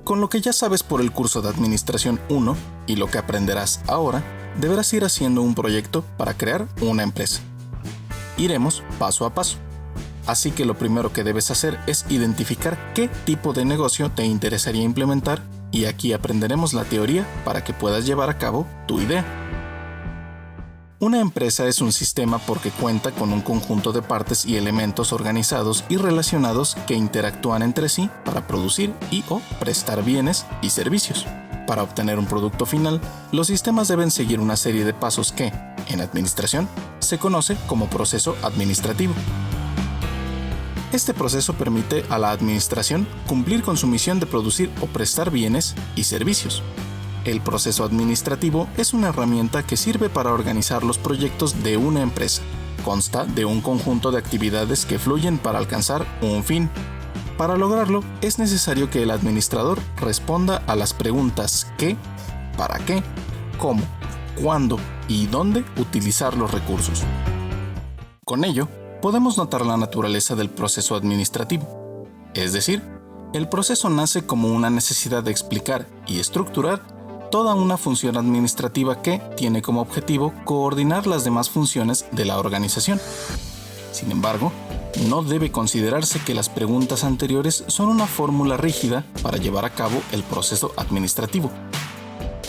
Con lo que ya sabes por el curso de Administración 1 y lo que aprenderás ahora, deberás ir haciendo un proyecto para crear una empresa. Iremos paso a paso. Así que lo primero que debes hacer es identificar qué tipo de negocio te interesaría implementar y aquí aprenderemos la teoría para que puedas llevar a cabo tu idea. Una empresa es un sistema porque cuenta con un conjunto de partes y elementos organizados y relacionados que interactúan entre sí para producir y/o prestar bienes y servicios. Para obtener un producto final, los sistemas deben seguir una serie de pasos que, en administración, se conoce como proceso administrativo. Este proceso permite a la administración cumplir con su misión de producir o prestar bienes y servicios. El proceso administrativo es una herramienta que sirve para organizar los proyectos de una empresa. Consta de un conjunto de actividades que fluyen para alcanzar un fin. Para lograrlo, es necesario que el administrador responda a las preguntas ¿qué?, ¿para qué?, ¿cómo?, ¿cuándo?, y ¿dónde utilizar los recursos? Con ello, podemos notar la naturaleza del proceso administrativo. Es decir, el proceso nace como una necesidad de explicar y estructurar toda una función administrativa que tiene como objetivo coordinar las demás funciones de la organización. Sin embargo, no debe considerarse que las preguntas anteriores son una fórmula rígida para llevar a cabo el proceso administrativo.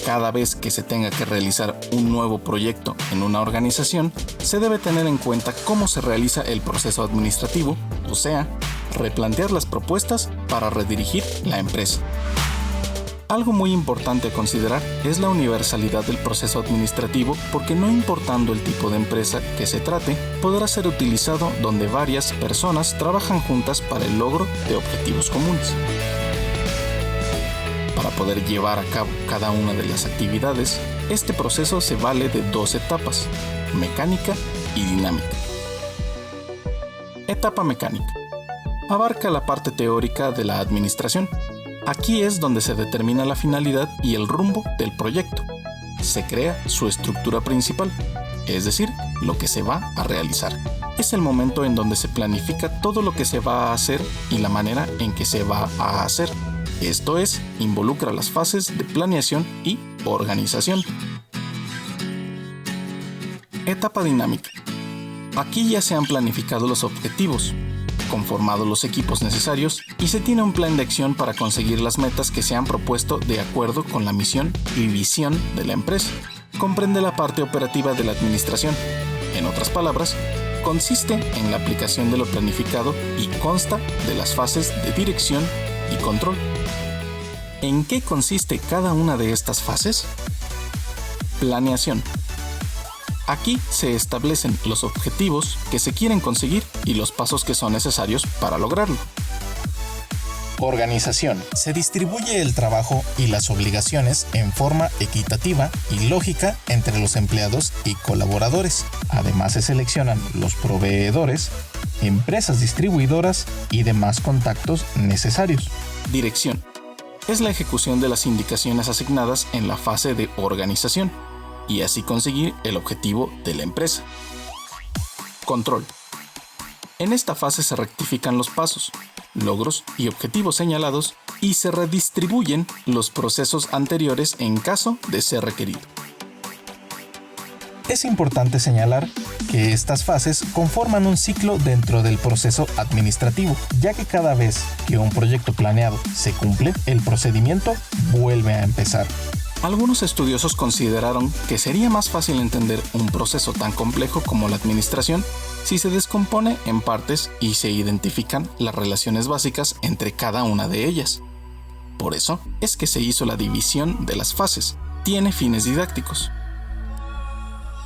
Cada vez que se tenga que realizar un nuevo proyecto en una organización, se debe tener en cuenta cómo se realiza el proceso administrativo, o sea, replantear las propuestas para redirigir la empresa. Algo muy importante a considerar es la universalidad del proceso administrativo porque no importando el tipo de empresa que se trate, podrá ser utilizado donde varias personas trabajan juntas para el logro de objetivos comunes. Para poder llevar a cabo cada una de las actividades, este proceso se vale de 2 etapas, mecánica y dinámica. Etapa mecánica. Abarca la parte teórica de la administración. Aquí es donde se determina la finalidad y el rumbo del proyecto. Se crea su estructura principal, es decir, lo que se va a realizar. Es el momento en donde se planifica todo lo que se va a hacer y la manera en que se va a hacer. Esto es, involucra las fases de planeación y organización. Etapa dinámica. Aquí ya se han planificado los objetivos, conformado los equipos necesarios y se tiene un plan de acción para conseguir las metas que se han propuesto de acuerdo con la misión y visión de la empresa. Comprende la parte operativa de la administración. En otras palabras, consiste en la aplicación de lo planificado y consta de las fases de dirección y control. ¿En qué consiste cada una de estas fases? Planeación. Aquí se establecen los objetivos que se quieren conseguir y los pasos que son necesarios para lograrlo. Organización. Se distribuye el trabajo y las obligaciones en forma equitativa y lógica entre los empleados y colaboradores. Además se seleccionan los proveedores, empresas distribuidoras y demás contactos necesarios. Dirección. Es la ejecución de las indicaciones asignadas en la fase de organización y así conseguir el objetivo de la empresa. Control. En esta fase se rectifican los pasos, logros y objetivos señalados y se redistribuyen los procesos anteriores en caso de ser requerido. Es importante señalar que estas fases conforman un ciclo dentro del proceso administrativo, ya que cada vez que un proyecto planeado se cumple, el procedimiento vuelve a empezar. Algunos estudiosos consideraron que sería más fácil entender un proceso tan complejo como la administración si se descompone en partes y se identifican las relaciones básicas entre cada una de ellas. Por eso es que se hizo la división de las fases. Tiene fines didácticos.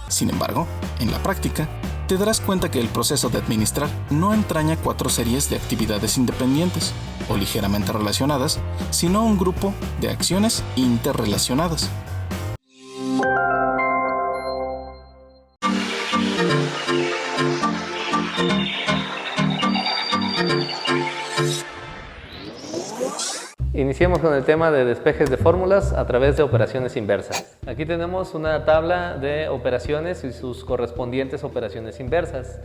Sin embargo, en la práctica, te darás cuenta que el proceso de administrar no entraña 4 series de actividades independientes o ligeramente relacionadas, sino un grupo de acciones interrelacionadas.
Iniciemos con el tema de despejes de fórmulas a través de operaciones inversas. Aquí tenemos una tabla de operaciones y sus correspondientes operaciones inversas.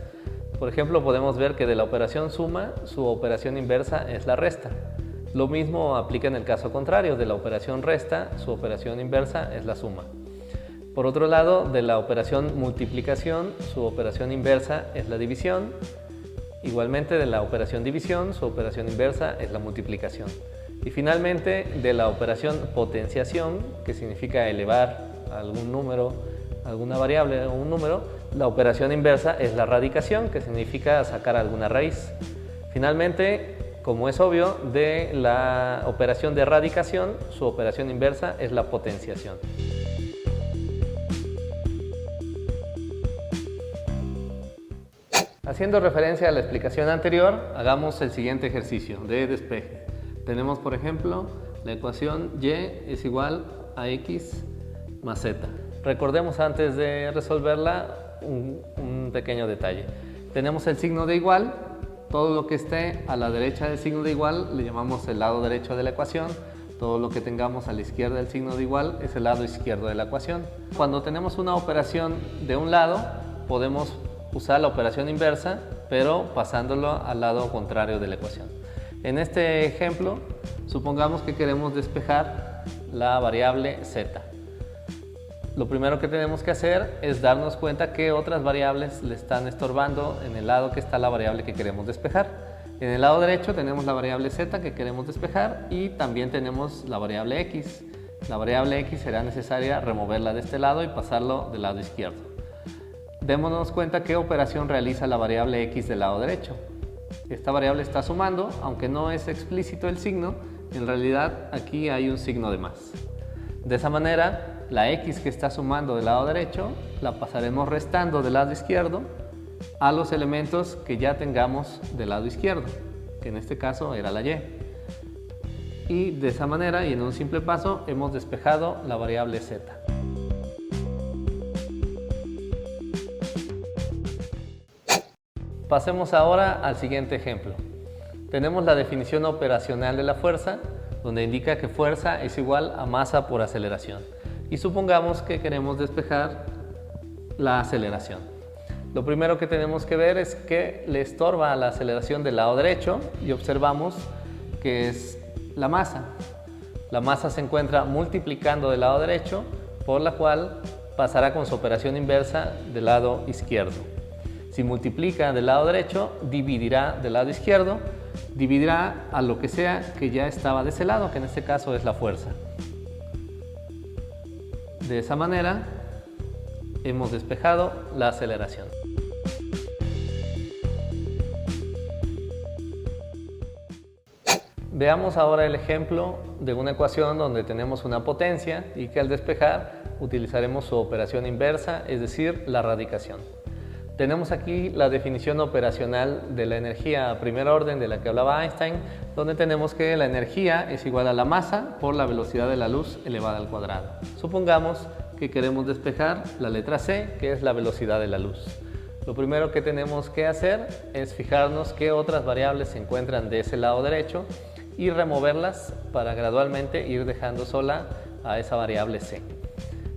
Por ejemplo, podemos ver que de la operación suma, su operación inversa es la resta. Lo mismo aplica en el caso contrario, de la operación resta, su operación inversa es la suma. Por otro lado, de la operación multiplicación, su operación inversa es la división. Igualmente, de la operación división, su operación inversa es la multiplicación. Y finalmente, de la operación potenciación, que significa elevar algún número, alguna variable o un número, la operación inversa es la radicación, que significa sacar alguna raíz. Finalmente, como es obvio, de la operación de radicación, su operación inversa es la potenciación. Haciendo referencia a la explicación anterior, hagamos el siguiente ejercicio de despeje. Tenemos, por ejemplo, la ecuación y es igual a x más z. Recordemos antes de resolverla un pequeño detalle. Tenemos el signo de igual, todo lo que esté a la derecha del signo de igual le llamamos el lado derecho de la ecuación, todo lo que tengamos a la izquierda del signo de igual es el lado izquierdo de la ecuación. Cuando tenemos una operación de un lado, podemos usar la operación inversa, pero pasándolo al lado contrario de la ecuación. En este ejemplo, supongamos que queremos despejar la variable z. Lo primero que tenemos que hacer es darnos cuenta que otras variables le están estorbando en el lado que está la variable que queremos despejar. En el lado derecho tenemos la variable z que queremos despejar y también tenemos la variable x. La variable x será necesaria removerla de este lado y pasarlo del lado izquierdo. Démonos cuenta qué operación realiza la variable x del lado derecho. Esta variable está sumando, aunque no es explícito el signo, en realidad aquí hay un signo de más. De esa manera, la x que está sumando del lado derecho la pasaremos restando del lado izquierdo a los elementos que ya tengamos del lado izquierdo, que en este caso era la y. Y de esa manera, y en un simple paso, hemos despejado la variable z. Pasemos ahora al siguiente ejemplo. Tenemos la definición operacional de la fuerza, donde indica que fuerza es igual a masa por aceleración. Y supongamos que queremos despejar la aceleración. Lo primero que tenemos que ver es que le estorba a la aceleración del lado derecho y observamos que es la masa. La masa se encuentra multiplicando del lado derecho, por la cual pasará con su operación inversa del lado izquierdo. Si multiplica del lado derecho, dividirá del lado izquierdo, dividirá a lo que sea que ya estaba de ese lado, que en este caso es la fuerza. De esa manera, hemos despejado la aceleración. Veamos ahora el ejemplo de una ecuación donde tenemos una potencia y que al despejar utilizaremos su operación inversa, es decir, la radicación. Tenemos aquí la definición operacional de la energía a primer orden de la que hablaba Einstein, donde tenemos que la energía es igual a la masa por la velocidad de la luz elevada al cuadrado. Supongamos que queremos despejar la letra C, que es la velocidad de la luz. Lo primero que tenemos que hacer es fijarnos qué otras variables se encuentran de ese lado derecho y removerlas para gradualmente ir dejando sola a esa variable C.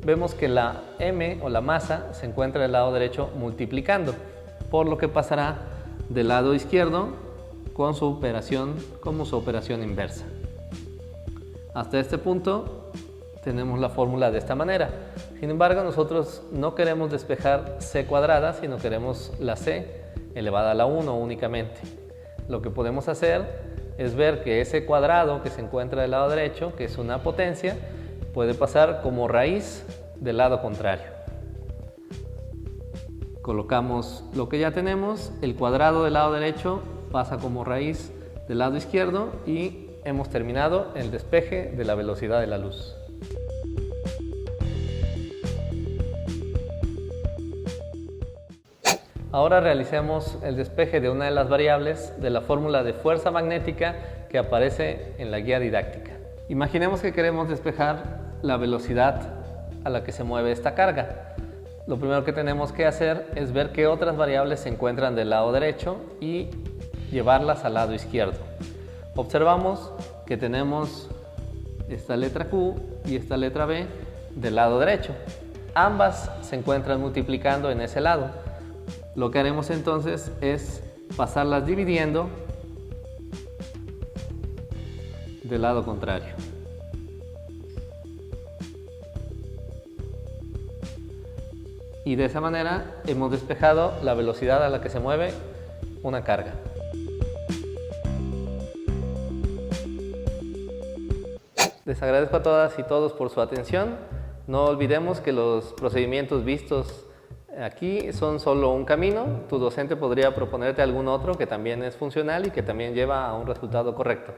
Vemos que la m o la masa se encuentra del lado derecho multiplicando, por lo que pasará del lado izquierdo con su operación como su operación inversa. Hasta este punto tenemos la fórmula de esta manera. Sin embargo, nosotros no queremos despejar c cuadrada, sino queremos la c elevada a la 1 únicamente. Lo que podemos hacer es ver que ese cuadrado que se encuentra del lado derecho, que es una potencia, puede pasar como raíz del lado contrario. Colocamos lo que ya tenemos, el cuadrado del lado derecho pasa como raíz del lado izquierdo y hemos terminado el despeje de la velocidad de la luz. Ahora realicemos el despeje de una de las variables de la fórmula de fuerza magnética que aparece en la guía didáctica. Imaginemos que queremos despejar la velocidad a la que se mueve esta carga. Lo primero que tenemos que hacer es ver qué otras variables se encuentran del lado derecho y llevarlas al lado izquierdo. Observamos que tenemos esta letra Q y esta letra B del lado derecho. Ambas se encuentran multiplicando en ese lado. Lo que haremos entonces es pasarlas dividiendo del lado contrario. Y de esa manera hemos despejado la velocidad a la que se mueve una carga. Les agradezco a todas y todos por su atención. No olvidemos que los procedimientos vistos aquí son solo un camino. Tu docente podría proponerte algún otro que también es funcional y que también lleva a un resultado correcto.